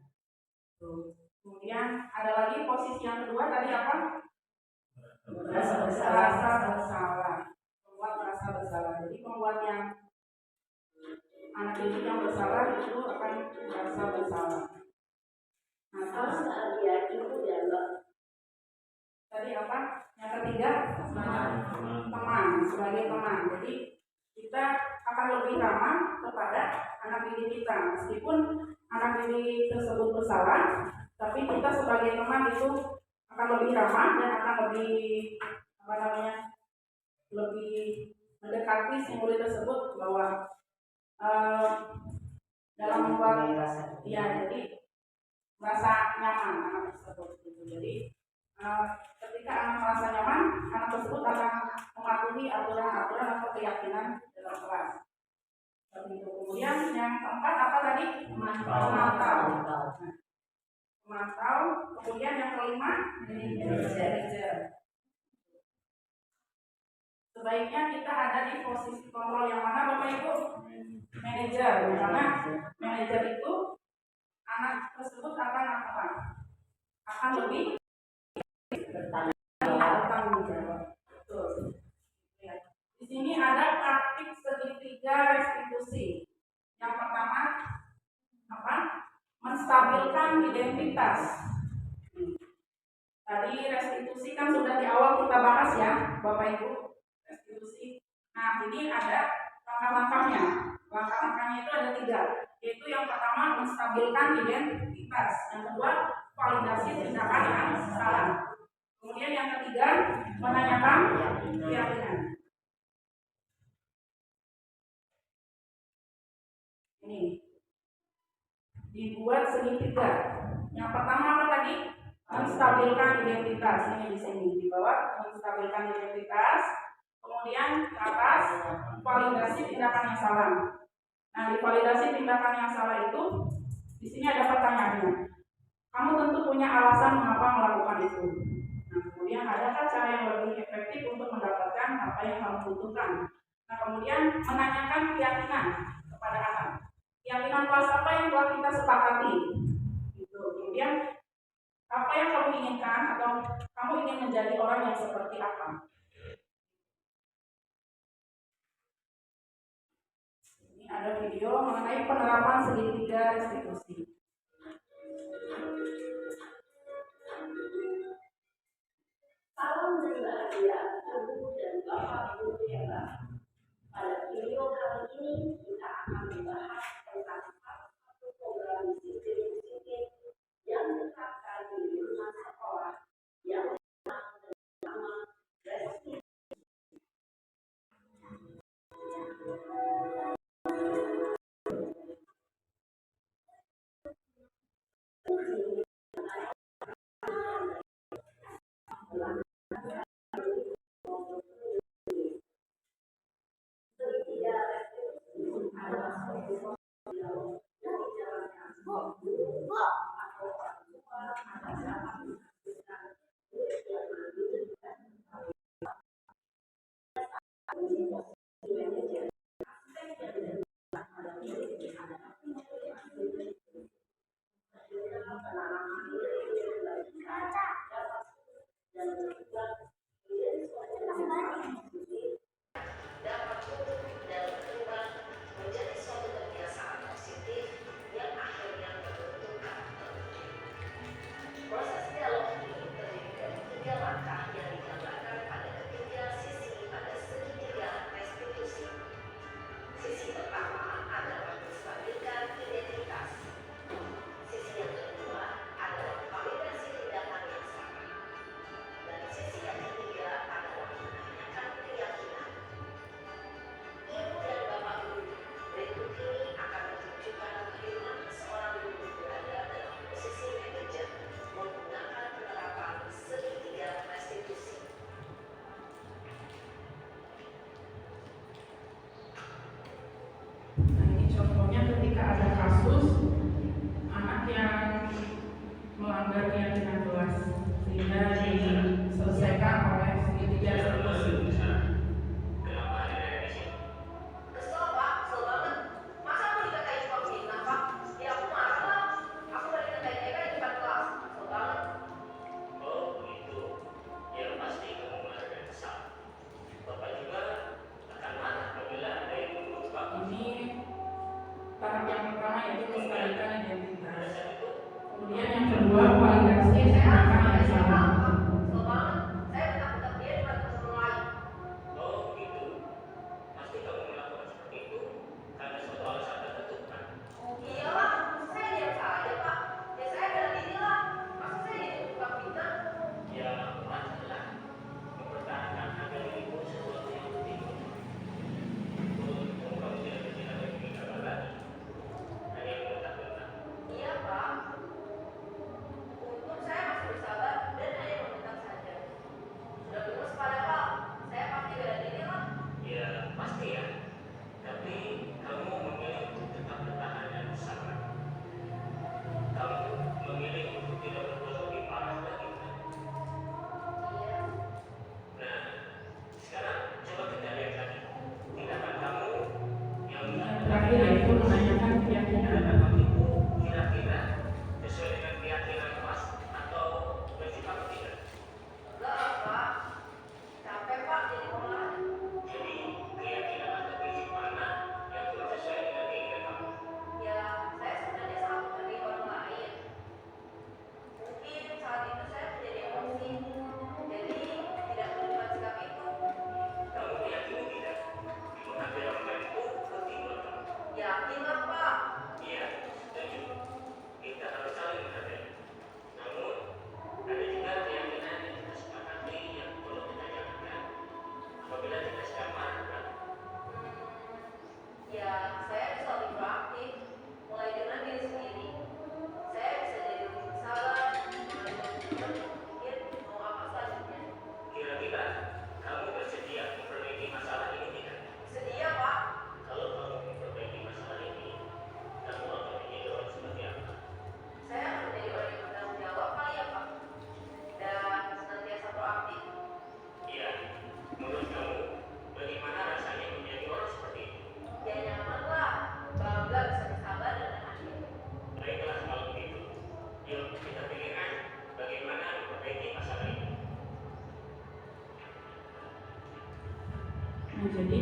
Tuh. Kemudian ada lagi posisi yang kedua tadi apa? Merasa bersalah. Membuat merasa bersalah. Jadi membuat yang anak didik yang bersalah itu akan merasa bersalah. Nah, terus Bahagia ibu dan bapak. tadi apa? Yang ketiga, teman, sebagai teman. Jadi kita akan lebih ramah kepada anak didik kita, meskipun anak didik tersebut bersalah, tapi kita sebagai teman itu akan lebih ramah dan akan lebih lebih mendekati si murid tersebut bahwa dalam membuat ya jadi merasa nyaman anak tersebut gitu. Jadi ketika anak merasa nyaman, anak tersebut akan mematuhi aturan-aturan atau keyakinan dalam kelas. Seperti itu. Kemudian yang keempat apa tadi? Memantau. Memantau. Kemudian yang kelima, manajer. Sebaiknya kita ada di posisi kontrol yang mana Bapak Ibu? Manajer. Karena manajer itu anak tersebut akan apa? Akan lebih bertanggung jawab. Betul. Ya. Di sini ada praktik segitiga restitusi. Yang pertama apa? Menstabilkan identitas. Tadi restitusi kan sudah di awal kita bahas ya, Bapak Ibu. Restitusi. Nah, ini ada langkah-langkahnya. Langkah-langkahnya itu ada 3. Yaitu yang pertama menstabilkan identitas. Yang kedua validasi tindakan yang salah. Kemudian yang ketiga menanyakan keyakinan. Ini dibuat segitiga. Yang pertama apa tadi? Menstabilkan identitas. Ini di sini di bawah menstabilkan identitas. Kemudian ke atas validasi tindakan yang salah. Nah, di validasi tindakan yang salah itu di sini ada pertanyaannya. Kamu tentu punya alasan mengapa melakukan itu. Nah, kemudian adakah cara yang lebih efektif untuk mendapatkan apa yang kamu butuhkan? Nah, kemudian menanyakan keyakinan kepada anak. Keyakinan kelas apa yang telah kita sepakati? Gitu. Kemudian apa yang kamu inginkan atau kamu ingin menjadi orang yang seperti apa? Ini ada video mengenai penerapan segitiga restitusi. Salam berbahagia Ibu dan Bapak Ibu hebat. Pada video kali ini kita akan membahas tentang salah satu program disiplin positif yang diterapkan di lingkungan sekolah yang bernama restitusi. Jadi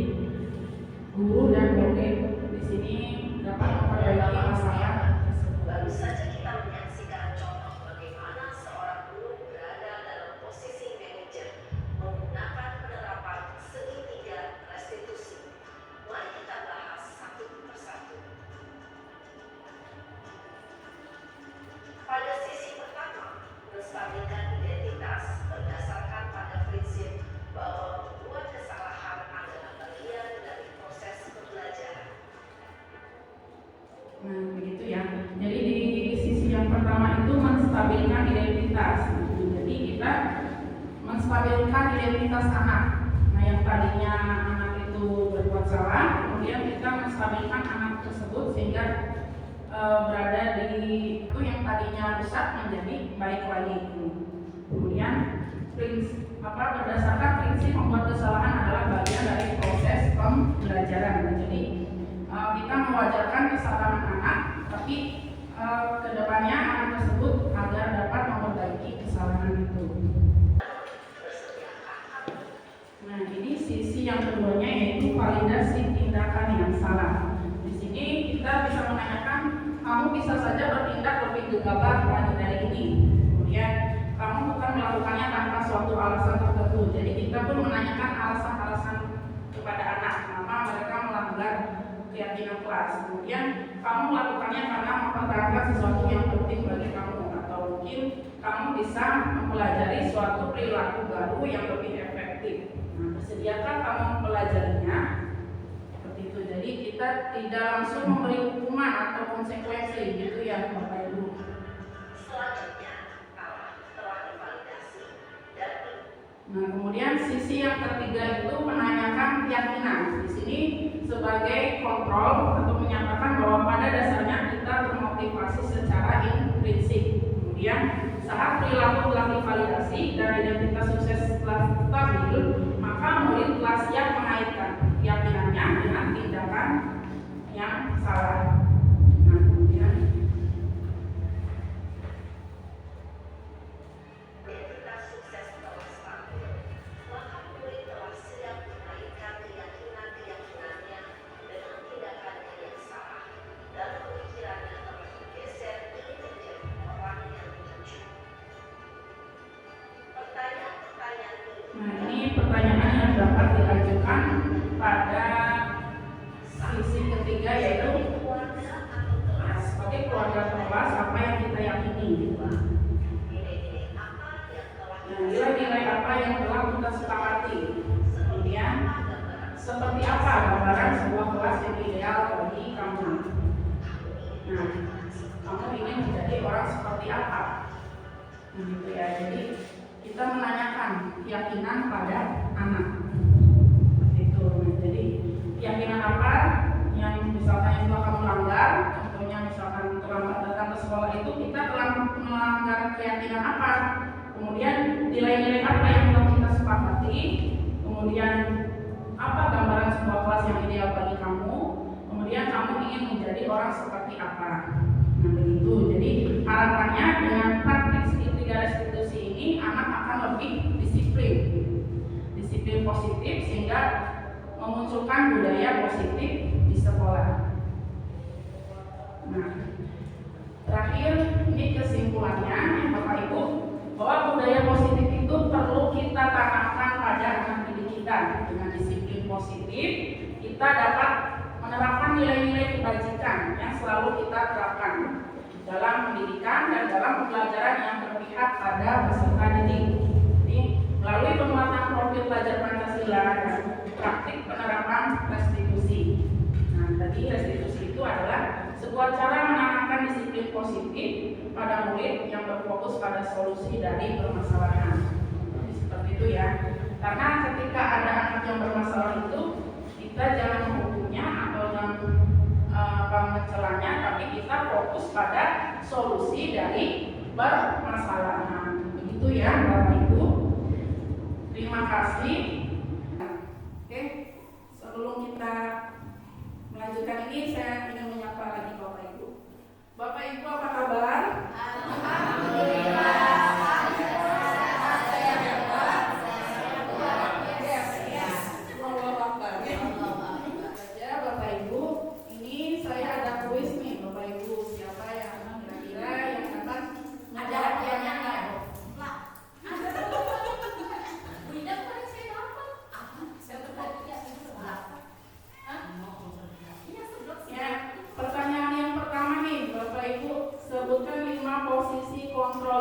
guru dan murid di sini dapat memperbaiki masalah tersebut. Baru saja kita menyaksikan contoh bagaimana seorang guru berada dalam posisi manajer menggunakan penerapan segitiga restitusi. Mari kita bahas satu persatu. Pada sisi pertama, menstabilkan identitas berdasarkan pada prinsip bahwa membuat kesalahan adalah bagian dari proses pembelajaran. Nah, begitu ya. Jadi di sisi yang pertama itu menstabilkan identitas. Jadi kita menstabilkan identitas anak. Nah, yang tadinya anak itu berbuat salah, kemudian kita menstabilkan anak tersebut sehingga berada di itu yang tadinya rusak menjadi baik lagi. Kemudian berdasarkan prinsip membuat kesalahan adalah bagian dari proses pembelajaran. Jadi kita mewajarkan kesalahan anak, tapi kedepannya anak tersebut agar dapat memperbaiki kesalahan itu. Nah, ini sisi yang keduanya yaitu validasi tindakan yang salah. Di sini kita bisa menanyakan, kamu bisa saja bertindak lebih gegabah lagi dari ini. Kemudian kamu bukan melakukannya tanpa suatu alasan tertentu. Jadi kita pun menanyakan alasan-alasan kepada anak kenapa mereka melanggar keyakinan kelas. Kemudian kamu melakukannya karena mempertahankan sesuatu yang penting bagi kamu, atau mungkin kamu bisa mempelajari suatu perilaku baru yang lebih efektif. Nah, bersediakah kamu mempelajarinya? Seperti itu. Jadi kita tidak langsung memberi hukuman atau konsekuensi, gitu ya Bapak Ibu. Selanjutnya, telah divalidasi dan Nah, kemudian sisi yang ketiga itu menanyakan keyakinan. Di sini sebagai kontrol atau menyatakan bahwa pada dasarnya kita termotivasi secara intrinsik. Kemudian saat perilaku telah divalidasi dan identitas sukses telah stabil, maka murid telah siap mengaitkan keyakinannya dengan tindakan yang salah. Nah, kemudian identitas sukses telah stabil, maka murid telah siap mengaitkan keyakinannya dengan tindakannya yang salah, dan pemikirannya telah bergeser ingin menjadi orang yang jujur. Pertanyaan-pertanyaan Nah, ini pertanyaan yang dapat diajukan pada sisi ketiga yaitu sebagai keluarga kelas apa yang kita yakini. Nah, nilai-nilai apa yang telah kita sepakati. Kemudian seperti apa gambaran sebuah kelas yang ideal bagi kamu. Nah, kamu ingin menjadi orang seperti apa? Nah, gitu ya. Jadi kita menanyakan keyakinan pada anak. Seperti itu. Nah, jadi keyakinan apa yang misalkan yang telah kamu langgar, contohnya misalkan terlambat datang ke sekolah itu kita telah melanggar keyakinan apa? Kemudian nilai-nilai apa yang telah kita sepakati? Kemudian apa gambaran sebuah kelas yang ideal bagi kamu? Kemudian kamu ingin menjadi orang seperti apa? Nah, begitu. Jadi harapannya dengan praktik segitiga restitusi ini anak akan lebih disiplin positif sehingga memunculkan budaya positif di sekolah. Nah, terakhir ini kesimpulannya Bapak Ibu, bahwa budaya positif itu perlu kita tanamkan pada anak didik kita. Dengan disiplin positif kita dapat menerapkan nilai-nilai kebajikan yang selalu kita terapkan dalam pendidikan dan dalam pembelajaran yang berpihak pada peserta didik. Jadi, melalui penguatan profil pelajar Pancasila dan praktik penerapan restitusi. Nah, tadi restitusi itu adalah sebuah cara menanamkan disiplin positif pada murid yang berfokus pada solusi dari permasalahan. Jadi, seperti itu ya. Karena ketika ada anak yang bermasalah itu, kita jangan menghukumnya atau jangan mencelanya, tapi kita fokus pada solusi dari permasalahan. Begitu ya Bapak Ibu. Terima kasih. Oke, sebelum kita melanjutkan ini saya ingin menyapa lagi Bapak Ibu. Bapak Ibu apa kabar? Alhamdulillah. Allah Akbar.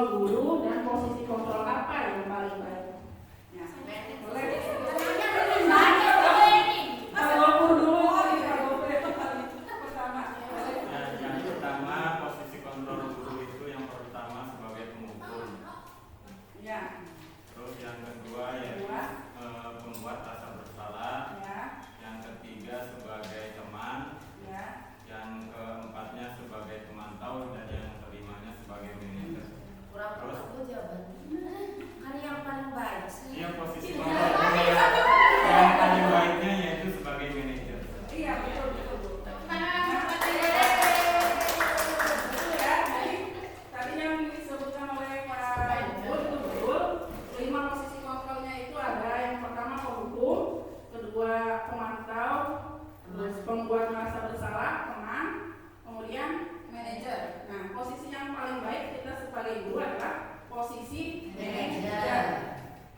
kontrol guru dan posisi kontrol apa yang paling baik? Ya, boleh. Pak Gopur dulu kali, Pak Gopur yang paling pertama. Boleh. Yang pertama, posisi kontrol guru itu yang pertama sebagai pengukur. Ya, Terus yang kedua yaitu membuat rasa bersalah. ya, Yang ketiga sebagai teman. ya. Yang keempatnya sebagai pemantau dan yang kelimanya sebagai manajer. Terus Kan yang paling baik sih. dia posisi kontrol guru yang paling baiknya yaitu sebagai manajer. Iya, betul, betul, Bu. Ya, tadi yang disebutkan oleh Pak Gopur itu betul. 5 posisi kontrolnya itu ada yang pertama penghukum, kedua pemantau, terus pembuat merasa bersalah, teman, kemudian manajer. Nah, posisi yang paling baik kita sebagai guru adalah posisi manajer.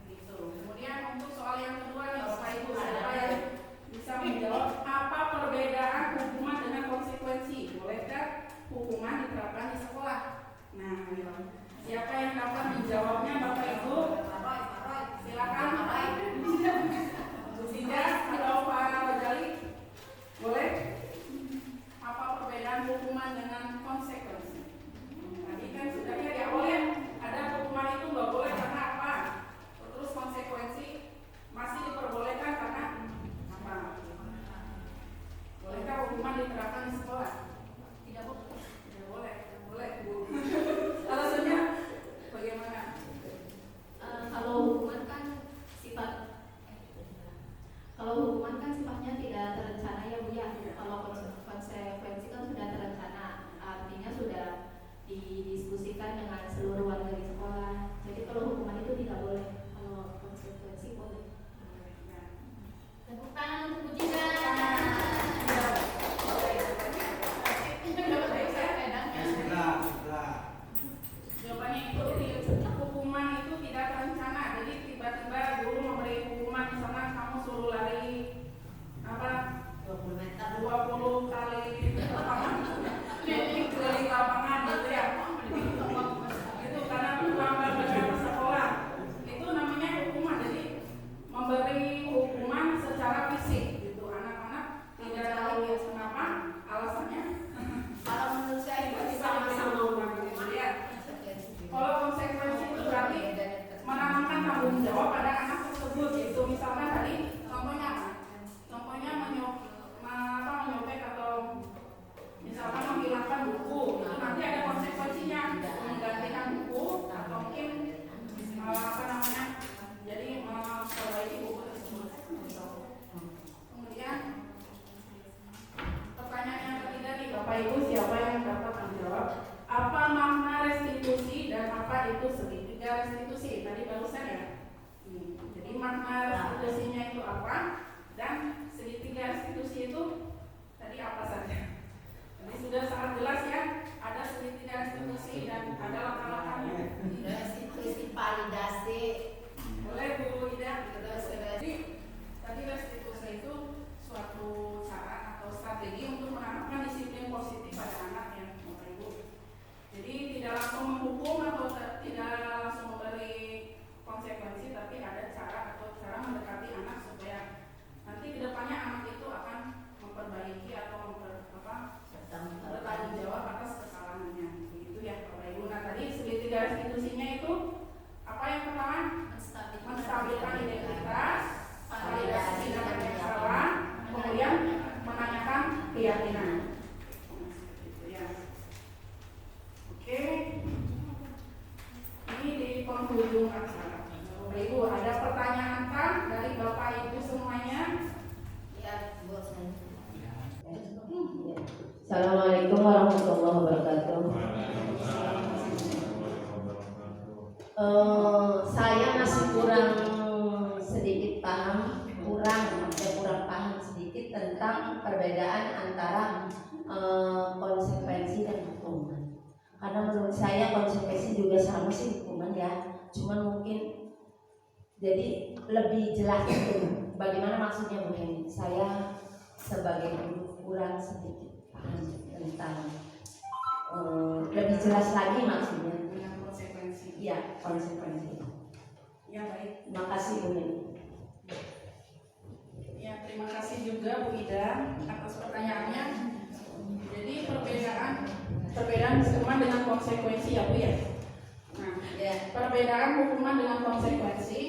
Gitu. Kemudian untuk soal yang kedua nih, Bapak Ibu, siapa yang bisa menjawab apa perbedaan hukuman dengan konsekuensi? Bolehkah hukuman diterapkan di sekolah? Nah, siapa yang dapat menjawabnya, Bapak Ibu? Silakan. Bu Sinda atau Pak Rojali? Boleh? Apa perbedaan hukuman dengan konsekuensi? Tadi kan sudah ya boleh. Ada hukuman itu nggak boleh karena apa? Terus konsekuensi masih diperbolehkan karena apa? Bolehkah hukuman diterapkan di sekolah? Tidak boleh. Tidak boleh. Boleh, Bu. Alasannya bagaimana? Kalau hukuman kan sifatnya tidak terencana ya Bu ya. Kalau konsekuensi kan sudah terencana, artinya sudah didiskusikan dengan seluruh warga di sekolah. Jadi kalau hukuman itu tidak boleh, kalau konsekuensi boleh. Tepuk tangan untuk Bu Jinda. Jawabannya itu hukuman itu tidak terencana. Jadi tiba-tiba guru memberi hukuman, misalnya kamu suruh lari 20 meter. 20 kali lapangan, keliling lapangan gitu ya. Itu karena terlambat berangkat sekolah. Itu namanya hukuman. Jadi memberi hukuman secara fisik gitu. Anak-anak tidak tahu kenapa alasannya. Kalau menurut saya itu Tiba-tiba sama-sama hukuman gitu ya. Kalau konsekuensi itu berarti menanamkan tanggung jawab pada anak tersebut. Itu misalkan tadi contohnya apa? Contohnya menyobek atau misalkan menghilangkan buku, itu nanti ada konsekuensinya, menggantikan buku atau mungkin jadi memperbaiki buku tersebut. Kemudian pertanyaan yang ketiga nih, Bapak Ibu, siapa yang dapat menjawab apa makna restitusi dan apa itu segitiga restitusi? Tadi barusan ya. Jadi makna restitusinya itu apa dan segitiga restitusi itu tadi apa saja? Jadi sudah sangat jelas ya, ada segitiga restitusi dan ada langkah-langkahnya. restitusi validasi. Boleh Bu Ida? Jadi tadi restitusi itu suatu cara atau strategi untuk menanamkan disiplin positif pada anak ya, Bapak Ibu. Jadi tidak langsung menghukum atau tidak langsung memberi konsekuensi, tapi ada cara atau cara mendekati anak supaya nanti kedepannya anak itu akan memperbaiki atau bertanggung jawab atas kesalahannya. Begitu ya Bapak Ibu. Nah tadi segitiga restitusinya itu apa yang pertama? Menstabilkan identitas, validasi tindakan yang salah, kemudian menanyakan keyakinan. Gitu ya. Oke, ini di penghujung acara. Bapak Ibu, ada pertanyaan kan dari Bapak Ibu semuanya? Ya, bos. Assalamualaikum warahmatullahi wabarakatuh. Saya masih kurang sedikit paham, kurang paham sedikit tentang perbedaan antara konsekuensi dan hukuman. Karena menurut saya konsekuensi juga sama sih hukuman ya, cuman mungkin jadi lebih jelas itu bagaimana maksudnya Bu Heni. Saya sebagai guru kurang sedikit paham tentang lebih jelas lagi maksudnya. Dengan konsekuensi konsekuensi. Ya baik. Terima kasih Bu Neni. Ya, terima kasih juga Bu Ida atas pertanyaannya. Jadi perbedaan hukuman dengan konsekuensi ya Bu ya. Nah, perbedaan hukuman dengan konsekuensi.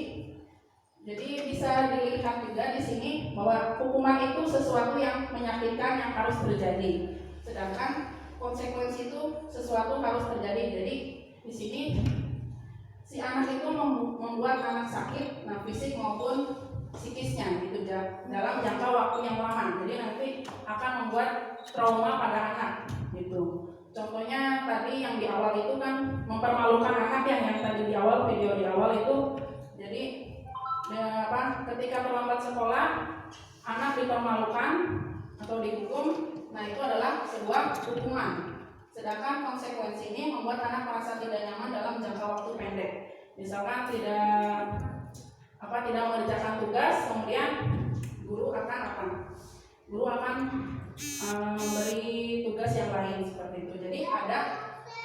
Jadi bisa dilihat juga di sini bahwa hukuman itu sesuatu yang menyakitkan yang harus terjadi. Sedangkan konsekuensi itu sesuatu harus terjadi. Jadi di sini si anak itu membuat anak sakit, nah fisik maupun psikisnya gitu dalam jangka waktu yang lama. Jadi nanti akan membuat trauma pada anak gitu. Contohnya tadi yang di awal itu kan mempermalukan anak yang tadi di awal video di awal itu. Jadi ketika terlambat sekolah anak dipermalukan atau dihukum, nah itu adalah sebuah hukuman. Sedangkan konsekuensi ini membuat anak merasa tidak nyaman dalam jangka waktu pendek. Misalkan tidak mengerjakan tugas, kemudian guru akan memberi tugas yang lain seperti itu. Jadi ada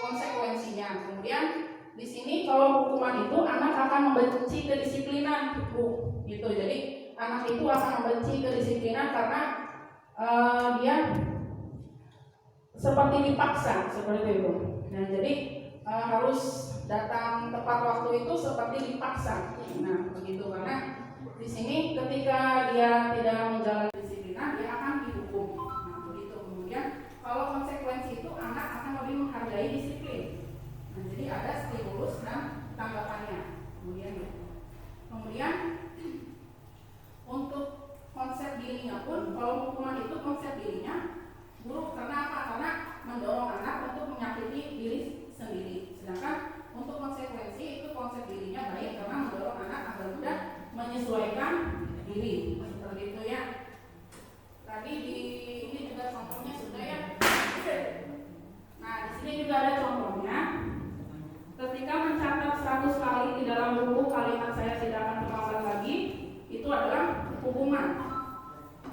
konsekuensinya. Kemudian di sini kalau hukuman itu anak akan membenci kedisiplinan gitu. Jadi anak itu akan membenci kedisiplinan karena dia seperti dipaksa seperti itu. Nah jadi harus datang tepat waktu itu seperti dipaksa. Nah begitu, karena di sini ketika dia tidak menjalani disiplinan dia akan dihukum. Nah begitu. Kemudian kalau konsekuensi itu anak akan lebih menghargai disiplin. Nah jadi ada stimulus dan tanggapannya. Kemudian untuk konsep dirinya pun, kalau hukuman itu konsep dirinya buruk karena apa? Karena mendorong anak untuk menyakiti diri sendiri. Sedangkan untuk konsekuensi itu konsep dirinya baik karena mendorong anak agar mudah menyesuaikan diri. Seperti itu ya. Tadi ini juga contohnya sudah ya. Nah di sini juga ada contohnya. Ketika mencatat 100 kali di dalam buku kalimat saya tidak akan terlambat lagi, itu adalah hukuman.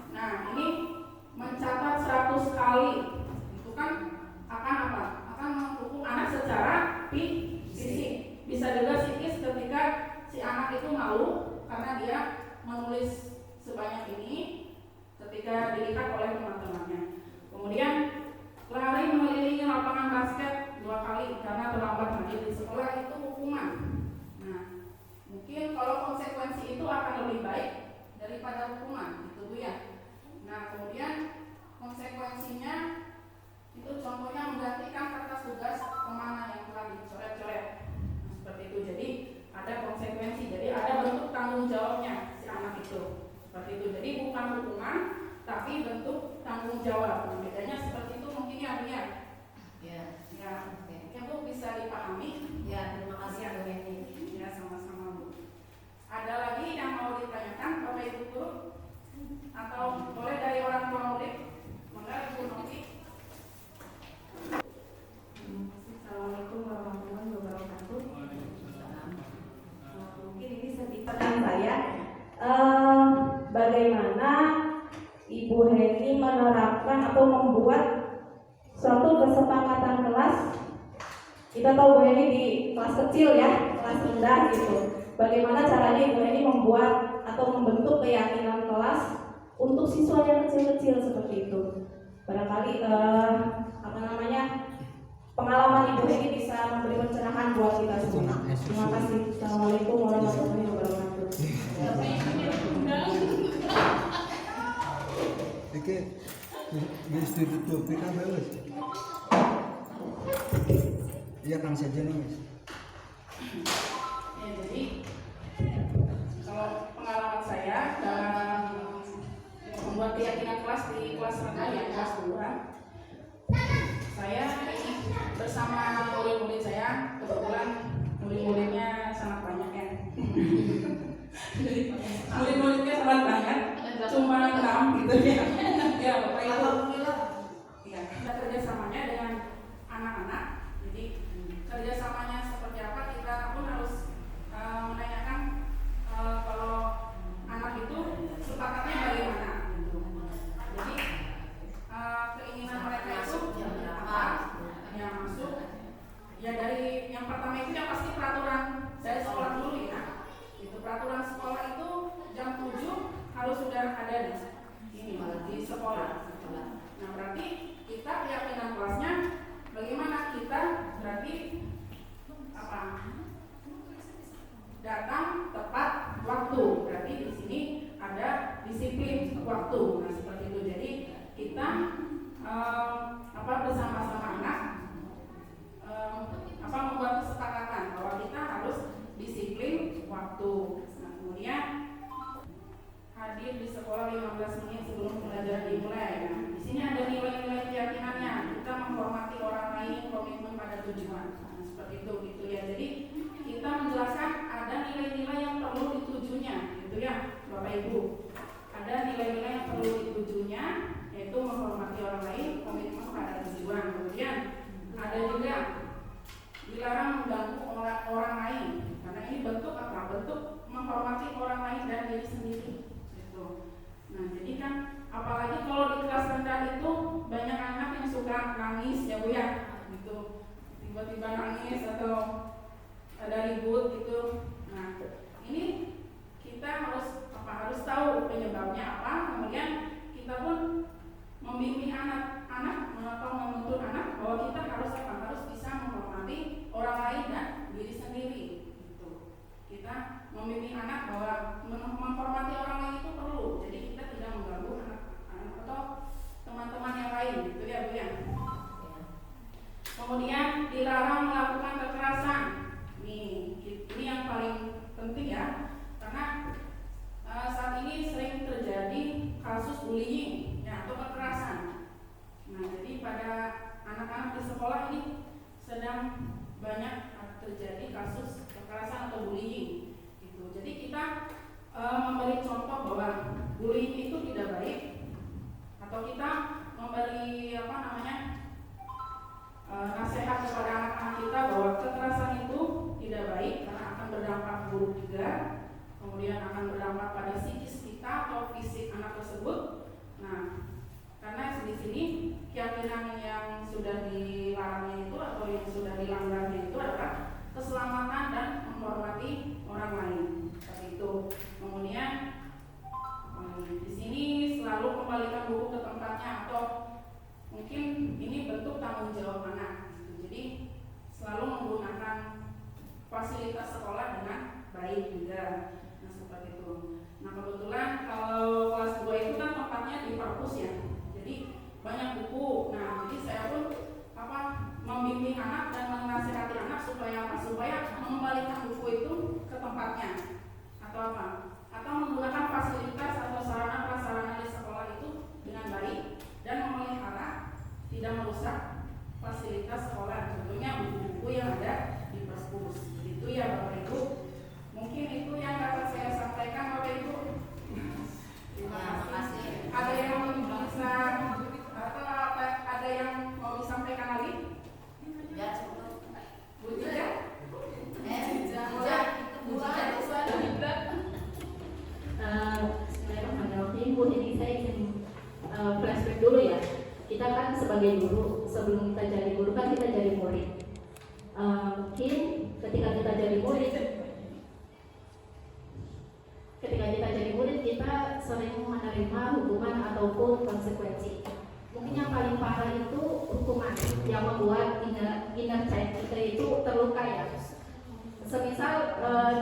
Nah ini mencatat 100 kali itu kan akan apa? Akan menghukum anak secara fisik. Bisa juga psikis ketika si anak itu malu karena dia menulis sebanyak ini ketika dilihat oleh teman-temannya. Kemudian lari mengelilingi lapangan basket 2 kali karena terlambat hadir di sekolah, itu hukuman. Nah mungkin kalau konsekuensi itu akan lebih baik daripada hukuman, gitu Bu ya. Nah kemudian konsekuensinya itu contohnya menggantikan kertas tugas kemana yang telah dicoret-coret. Nah, seperti itu. Jadi ada konsekuensi, jadi ada bentuk tanggung jawabnya si anak itu. Seperti itu. Jadi bukan hukuman, tapi bentuk tanggung jawab. Nah, bedanya seperti itu mungkin ya Bu ya. Ya, mungkin Bu bisa dipahami. Ya, terima kasih Bu Neni. Ya, sama-sama Bu. Ada lagi yang mau ditanyakan Bapak Ibu Guru? Atau boleh dari orang tua murid? Maka Ibu Novi. Assalamualaikum warahmatullahi wabarakatuh. Mungkin ini sedikit pertanyaan saya. Bagaimana Ibu Heni menerapkan atau membuat suatu kesepakatan kelas? Kita tahu Bu Heni di kelas kecil ya, kelas rendah gitu. Bagaimana caranya Ibu Heni membuat atau membentuk keyakinan kelas untuk siswa yang kecil-kecil seperti itu? Barangkali pengalaman Ibu Heni bisa memberi pencerahan buat kita semua. Terima kasih. Assalamualaikum warahmatullahi wabarakatuh. Iki wis ditutupi kan wis. Iya Kang saja nih Mas. Ya, jadi kalau pengalaman saya dalam membuat keyakinan kelas di kelas rendah ya, kelas 2, saya ini bersama murid-murid saya, kebetulan murid-muridnya sangat banyak ya. Jadi murid-muridnya sangat banyak, cuma 6 gitu ya. Ya Bapak Ibu. Ya, kita kerjasamanya dengan anak-anak. Jadi kerjasamanya seperti apa, kita pun harus menanyakan kalau anak itu sepakatnya bagaimana. Jadi keinginan mereka itu apa yang masuk. Ya dari yang pertama itu yang pasti peraturan orang lain, karena ini bentuk apa? Bentuk menghormati orang lain dan diri sendiri. Gitu. Nah, jadi kan apalagi kalau di kelas rendah itu banyak anak yang suka nangis ya Bu ya, gitu. Tiba-tiba nangis atau ada ribut gitu. Nah, ini kita harus tahu penyebabnya apa, kemudian kita pun membimbing anak-anak atau menuntut anak bahwa kita harus bisa menghormati orang lain dan diri sendiri. Gitu. Kita membimbing anak bahwa menghormati orang lain itu perlu. Jadi kita tidak mengganggu anak-anak atau teman-teman yang lain, gitu ya Bu ya. Kemudian dilarang melakukan kekerasan. Ini yang paling penting ya, karena saat ini sering terjadi kasus bullying ya, atau kekerasan. Nah, jadi pada anak-anak di sekolah ini sedang banyak terjadi kasus kekerasan atau bullying. Gitu. Jadi kita memberi contoh bahwa bullying itu tidak baik, atau kita memberi nasihat kepada anak-anak kita bahwa kekerasan itu tidak baik karena akan berdampak buruk juga. Kemudian akan berdampak pada psikis kita atau fisik anak tersebut. Nah, karena di sini keyakinan yang sudah dilarangnya itu atau yang sudah dilanggarnya itu adalah keselamatan dan menghormati orang lain. Seperti itu. Kemudian di sini selalu kembalikan buku ke tempatnya, atau mungkin ini bentuk tanggung jawab anak. Jadi selalu menggunakan fasilitas sekolah dengan baik juga. Nah, seperti itu. Nah, kebetulan kalau kelas 2 itu kan tempatnya di perpus ya. Jadi banyak buku. Nah, jadi saya pun membimbing anak dan menasihati anak supaya mengembalikan buku itu ke tempatnya. Atau menggunakan fasilitas atau sarana-prasarana di sekolah itu dengan baik dan memelihara, tidak merusak fasilitas sekolah. Contohnya buku-buku yang ada di perpus. Itu ya Bapak Ibu. Mungkin itu yang dapat saya sampaikan Bapak Ibu. Terima kasih. Ada yang bisa atau ada yang mau disampaikan lagi? Ya, cukup. Bu Jija? Bismillahirrahmanirrahim. Bu, jadi saya izin flashback dulu ya. Kita kan sebagai guru, sebelum kita jadi guru kan kita jadi murid. Mungkin ketika kita jadi murid kita sering menerima hukuman ataupun konsekuensi. Mungkin yang paling parah itu hukuman yang membuat inner child kita itu terluka ya. Semisal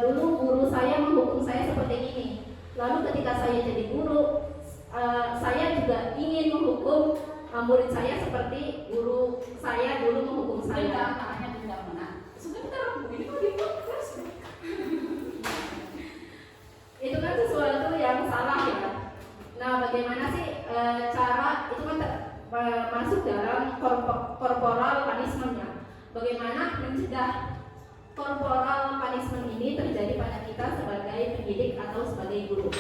dulu guru saya menghukum saya seperti ini, lalu ketika saya jadi guru, saya juga ingin menghukum murid saya seperti guru saya dulu menghukum saya. Itu kan sesuatu yang salah ya. Nah, bagaimana sih cara itu kan masuk dalam corporal punishment ya. Bagaimana mencegah corporal punishment ini terjadi pada kita sebagai pendidik atau sebagai guru?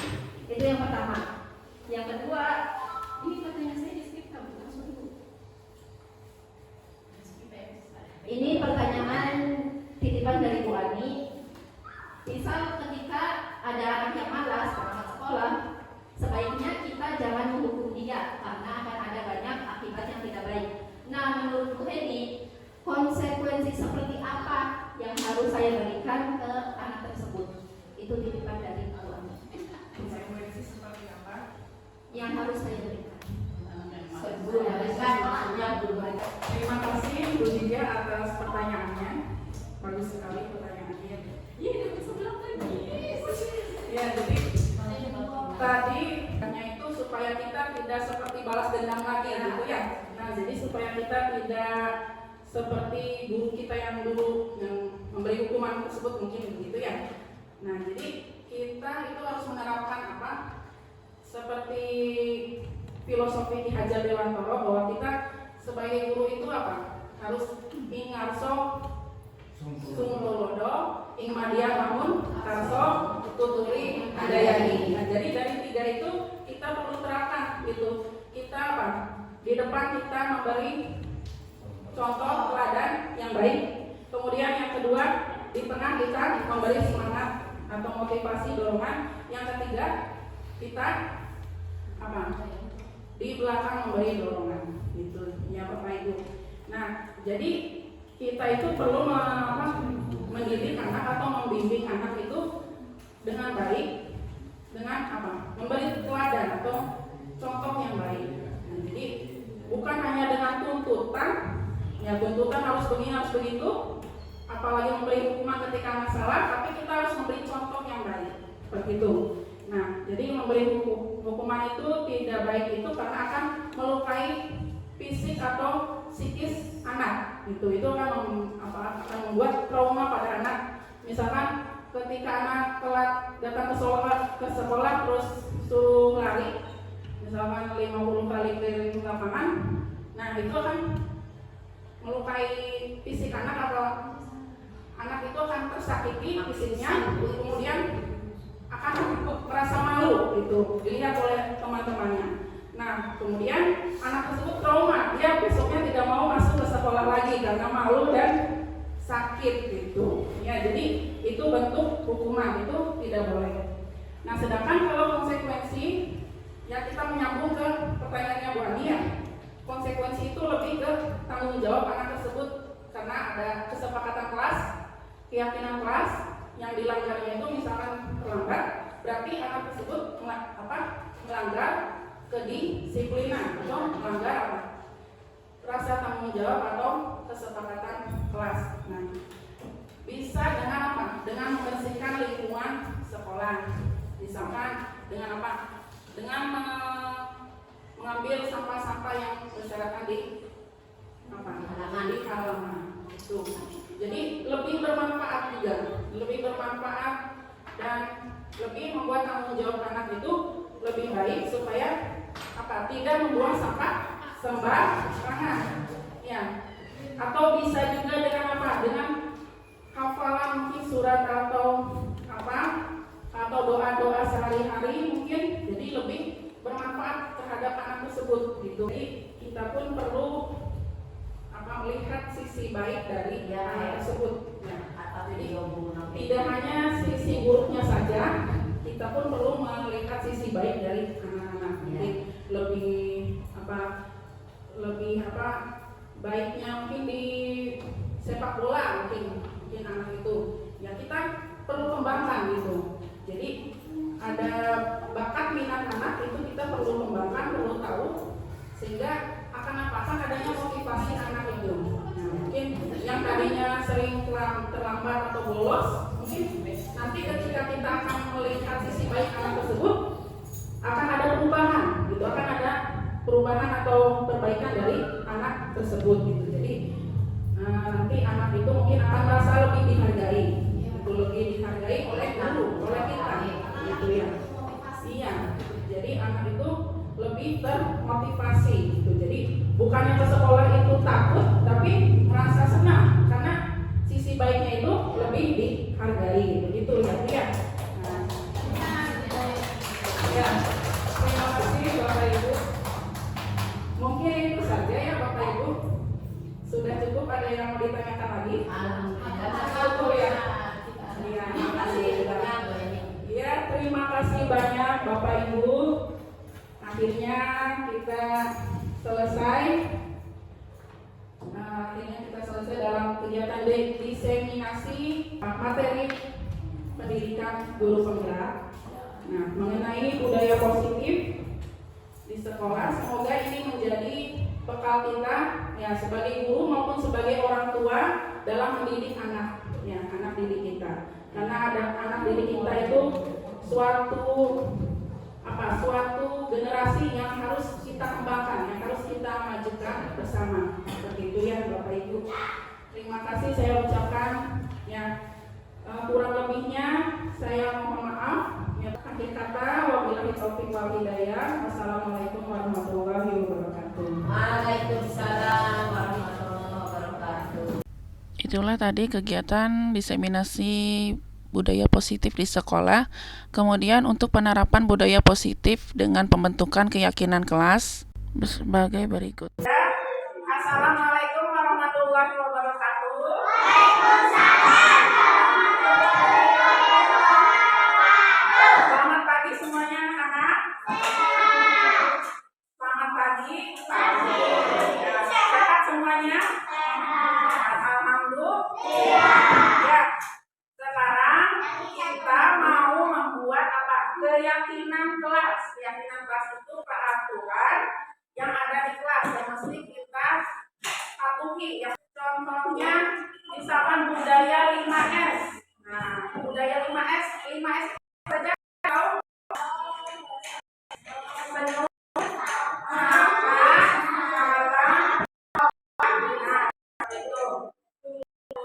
Itu yang pertama. Yang kedua, ini pertanyaan saya di skip ini pertanyaan titipan dari Bu Ani. Misal ketika ada anak yang malas berangkat sekolah, sebaiknya kita jangan menghukum dia karena akan ada banyak akibat yang tidak baik. Nah, menurut Bu Hedi, konsekuensi seperti apa yang harus saya berikan ke anak tersebut? Itu titipan dari Bu Ani. Konsekuensi seperti apa yang harus saya berikan? Terima kasih Bu Jija atas pertanyaannya. Bagus sekali pertanyaannya. Iya, sebelah lagi. Ya, jadi tadi hanya itu supaya kita tidak seperti balas dendam lagi gitu ya. Nah, jadi supaya kita tidak seperti guru kita yang dulu yang memberi hukuman tersebut mungkin begitu ya. Nah, jadi kita itu harus menerapkan apa? Seperti filosofi Ki Hajar Dewantara bahwa kita sebagai guru itu apa? Harus ingarso sungtulodo ing madya bangun karso tuturi adayani. Nah, jadi dari tiga itu kita perlu terapkan gitu. Kita apa? Di depan kita memberi contoh teladan yang baik. Kemudian yang kedua di tengah kita memberi semangat atau motivasi dorongan. Yang ketiga kita apa? Di belakang memberi dorongan, gitu ya Bapak Ibu. Nah, jadi kita itu perlu mendidik anak atau membimbing anak itu dengan baik, dengan apa? Memberi teladan atau contoh yang baik. Nah, jadi bukan hanya dengan tuntutan, ya tuntutan harus begini harus begitu, apalagi memberi hukuman ketika anak salah, tapi kita harus memberi contoh yang baik, seperti itu. Nah, jadi memberi hukuman itu tidak baik itu karena akan melukai fisik atau psikis anak, gitu. Itu akan membuat trauma pada anak. Misalkan ketika anak telat datang ke sekolah terus suruh lari, misalkan 50 kali keliling lapangan, nah itu akan melukai fisik anak atau anak itu akan tersakiti fisiknya, kemudian akan merasa malu, gitu, dilihat oleh teman-temannya. Nah, kemudian anak tersebut trauma, dia besoknya tidak mau masuk ke sekolah lagi karena malu dan sakit, gitu. Ya, jadi itu bentuk hukuman, itu tidak boleh. Nah, sedangkan kalau konsekuensi, ya kita menyambung ke pertanyaannya Bu Ani ya. Konsekuensi itu lebih ke tanggung jawab anak tersebut karena ada kesepakatan kelas, keyakinan kelas yang dilanggarnya itu misalkan terlambat, berarti anak tersebut melanggar kedisiplinan atau melanggar apa? Rasa tanggung jawab atau kesepakatan kelas. Nah, bisa dengan apa? Dengan membersihkan lingkungan sekolah. Misalkan dengan apa? Dengan mengambil sampah-sampah yang berserakan di halaman. Itu. Jadi lebih bermanfaat juga, lebih bermanfaat dan lebih membuat tanggung jawab anak itu lebih baik supaya apa? Tidak membuang sampah sembarangan. Ya. Atau bisa juga dengan apa? Dengan hafalan mungkin surat atau apa? Atau doa-doa sehari-hari mungkin, jadi lebih bermanfaat terhadap anak tersebut, gitu. Jadi kita pun perlu melihat sisi baik dari anak tersebut. Ya. Jadi tidak hanya sisi buruknya saja, kita pun perlu melihat sisi baik dari anak-anak. Jadi lebih baiknya mungkin di sepak bola mungkin anak itu. Ya kita perlu kembangkan gitu. Jadi ada bakat minat anak itu kita perlu kembangkan, perlu tahu sehingga akan adanya motivasi anak itu. Nah, mungkin yang tadinya sering terlambat atau bolos, mungkin nanti ketika kita akan melihat sisi baik anak tersebut, akan ada perubahan, gitu. Akan ada perubahan atau perbaikan dari anak tersebut, gitu. Jadi nanti anak itu mungkin akan merasa lebih dihargai, gitu, lebih dihargai oleh guru, oleh kita, gitu ya. Iya. Jadi anak itu lebih termotivasi, gitu. Jadi bukannya ke sekolah itu takut, tapi merasa senang karena sisi baiknya itu lebih dihargai, gitu ya. Ya, terima kasih Bapak Ibu. Mungkin itu saja ya Bapak Ibu. Sudah cukup, ada yang mau ditanyakan lagi? Cukup ya. Iya, ya, terima kasih banyak Bapak Ibu. Akhirnya kita selesai. Dalam kegiatan diseminasi materi pendidikan guru penggerak. Nah, mengenai budaya positif di sekolah, semoga ini menjadi bekal kita ya sebagai guru maupun sebagai orang tua dalam mendidik anak, ya anak didik kita. Karena ada anak didik kita itu suatu generasi yang harus kita kembangkan, yang harus kita majukan bersama. Seperti itu ya Bapak Ibu. Terima kasih saya ucapkan ya, kurang lebihnya saya mohon maaf. Ya, akhir kata wabillahi taufiq wal hidayah. Wassalamualaikum warahmatullahi wabarakatuh. Waalaikumsalam warahmatullahi wabarakatuh. Itulah tadi kegiatan diseminasi budaya positif di sekolah. Kemudian untuk penerapan budaya positif dengan pembentukan keyakinan kelas sebagai berikut. Assalamualaikum warahmatullahi wabarakatuh. Waalaikumsalam. keyakinan kelas. Keyakinan kelas itu peraturan yang ada di kelas yang mesti kita patuhi. Ya. Contohnya misalkan budaya 5S. Nah, budaya 5S saja tahu. Senyum,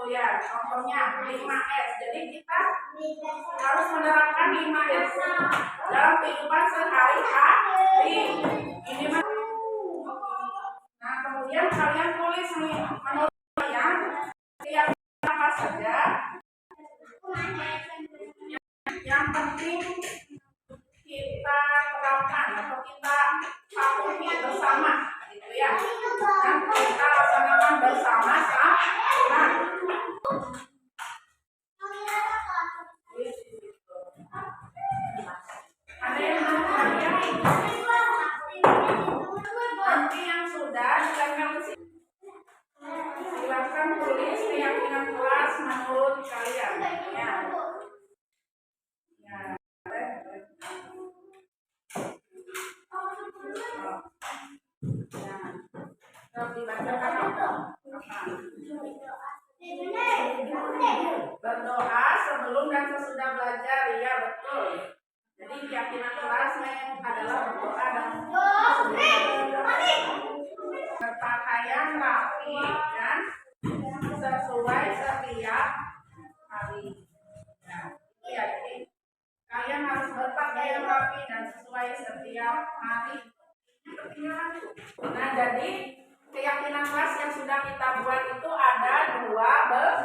ya, contohnya 5S. Jadi kita harus menerapkan 5S dalam kehidupan sehari-hari. Ini nah, kemudian kalian tulis nih menurut kalian keyakinan apa saja yang penting kita terapkan atau kita patuhi bersama, gitu ya. Dan kita laksanakan bersama-sama. Ada yang mau kalian? Nanti yang sudah ditempel ke sini. Silakan tulis keyakinan kelas menurut kalian. Ya. Ya. Berdoa sebelum dan sesudah belajar, ya betul. Jadi keyakinan kelasnya adalah berdoa dan berpakaian rapi dan sesuai setiap hari. Ya, jadi kalian harus berpakaian rapi dan sesuai setiap hari. Nah, jadi keyakinan kelas yang sudah kita buat itu ada 12.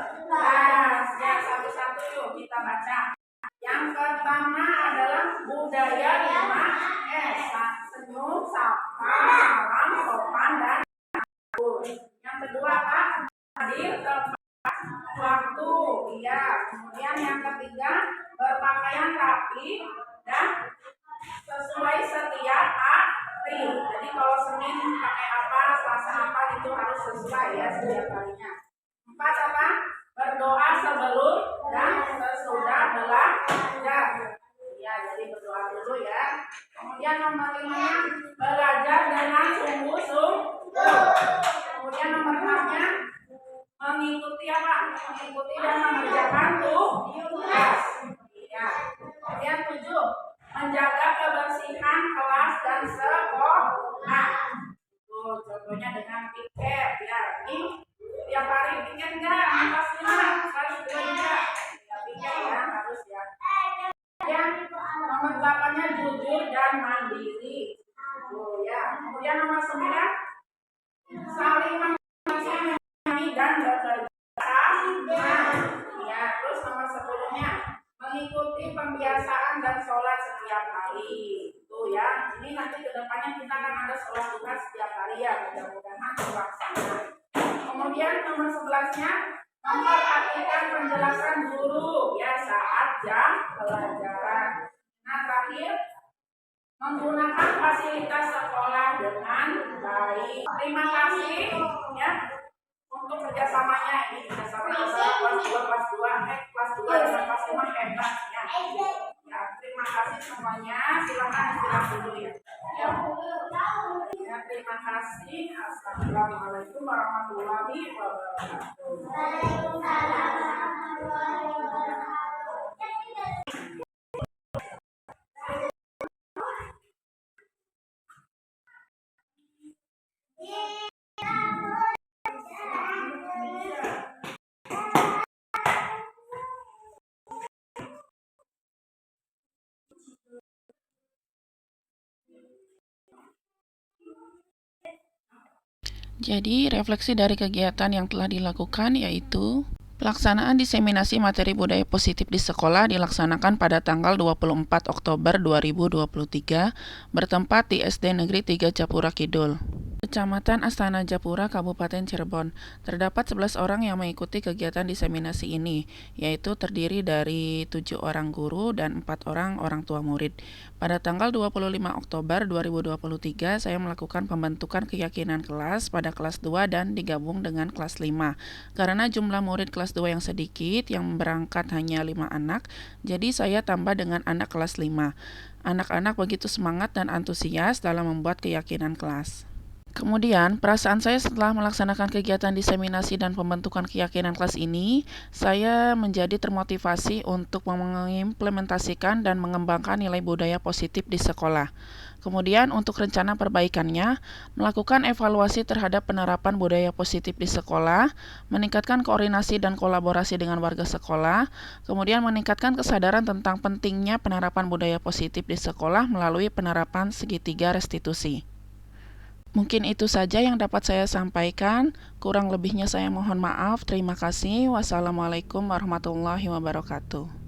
Ya, satu-satu yuk kita baca. Yang pertama adalah budaya 5S. Senyum, sapa, salam, sopan, dan akur. Yang kedua apa? Hadir tepat waktu. Iya. Kemudian yang ketiga, berpakaian rapi dan sesuai setiap hari. Jadi kalau Senin pakai apa, Selasa apa, itu harus sesuai ya setiap harinya. 4 apa? Berdoa sebelum dan sesudah belajar. Ya, jadi berdoa dulu ya. Kemudian nomor 5-nya belajar dengan sungguh-sungguh. Kemudian nomor 6-nya mengikuti apa? Mengikuti dan mengerjakan tugas. Ya. Kemudian 7, menjaga kebersihan kelas dan sekolah. Tuh, contohnya dengan piket ya. Ini tiap hari piket enggak? Kelas 5 harus juga. Ya, piket ya, harus ya. Kemudian nomor 8-nya jujur dan mandiri. Tuh ya. Kemudian nomor 9, saling mengasihi dan bekerja sama. Ya, terus nomor 10-nya mengikuti pembiasaan dan sholat setiap hari. Tuh ya, ini nanti kedepannya kita akan ada sholat Jumat setiap hari ya, mudah-mudahan terlaksana. Kemudian nomor 11-nya memperhatikan penjelasan guru ya saat jam pelajaran. Nah, terakhir menggunakan fasilitas sekolah dengan baik. Terima kasih ya untuk kerjasamanya. Ini kerjasama kelas 2 dan kelas 5 hebat ya. Ya, terima kasih semuanya. Silakan istirahat dulu ya. Ya, terima kasih. Assalamualaikum warahmatullahi wabarakatuh. Jadi, refleksi dari kegiatan yang telah dilakukan yaitu pelaksanaan diseminasi materi budaya positif di sekolah dilaksanakan pada tanggal 24 Oktober 2023 bertempat di SD Negeri 3 Japura Kidul. Kecamatan Astana Japura, Kabupaten Cirebon. Terdapat 11 orang yang mengikuti kegiatan diseminasi ini, yaitu terdiri dari 7 orang guru dan 4 orang tua murid. Pada tanggal 25 Oktober 2023, saya melakukan pembentukan keyakinan kelas pada kelas 2 dan digabung dengan kelas 5. Karena jumlah murid kelas 2 yang sedikit, yang berangkat hanya 5 anak, jadi saya tambah dengan anak kelas 5. Anak-anak begitu semangat dan antusias dalam membuat keyakinan kelas. Kemudian, perasaan saya setelah melaksanakan kegiatan diseminasi dan pembentukan keyakinan kelas ini, saya menjadi termotivasi untuk mengimplementasikan dan mengembangkan nilai budaya positif di sekolah. Kemudian, untuk rencana perbaikannya, melakukan evaluasi terhadap penerapan budaya positif di sekolah, meningkatkan koordinasi dan kolaborasi dengan warga sekolah, kemudian meningkatkan kesadaran tentang pentingnya penerapan budaya positif di sekolah melalui penerapan segitiga restitusi. Mungkin itu saja yang dapat saya sampaikan. Kurang lebihnya saya mohon maaf. Terima kasih. Wassalamualaikum warahmatullahi wabarakatuh.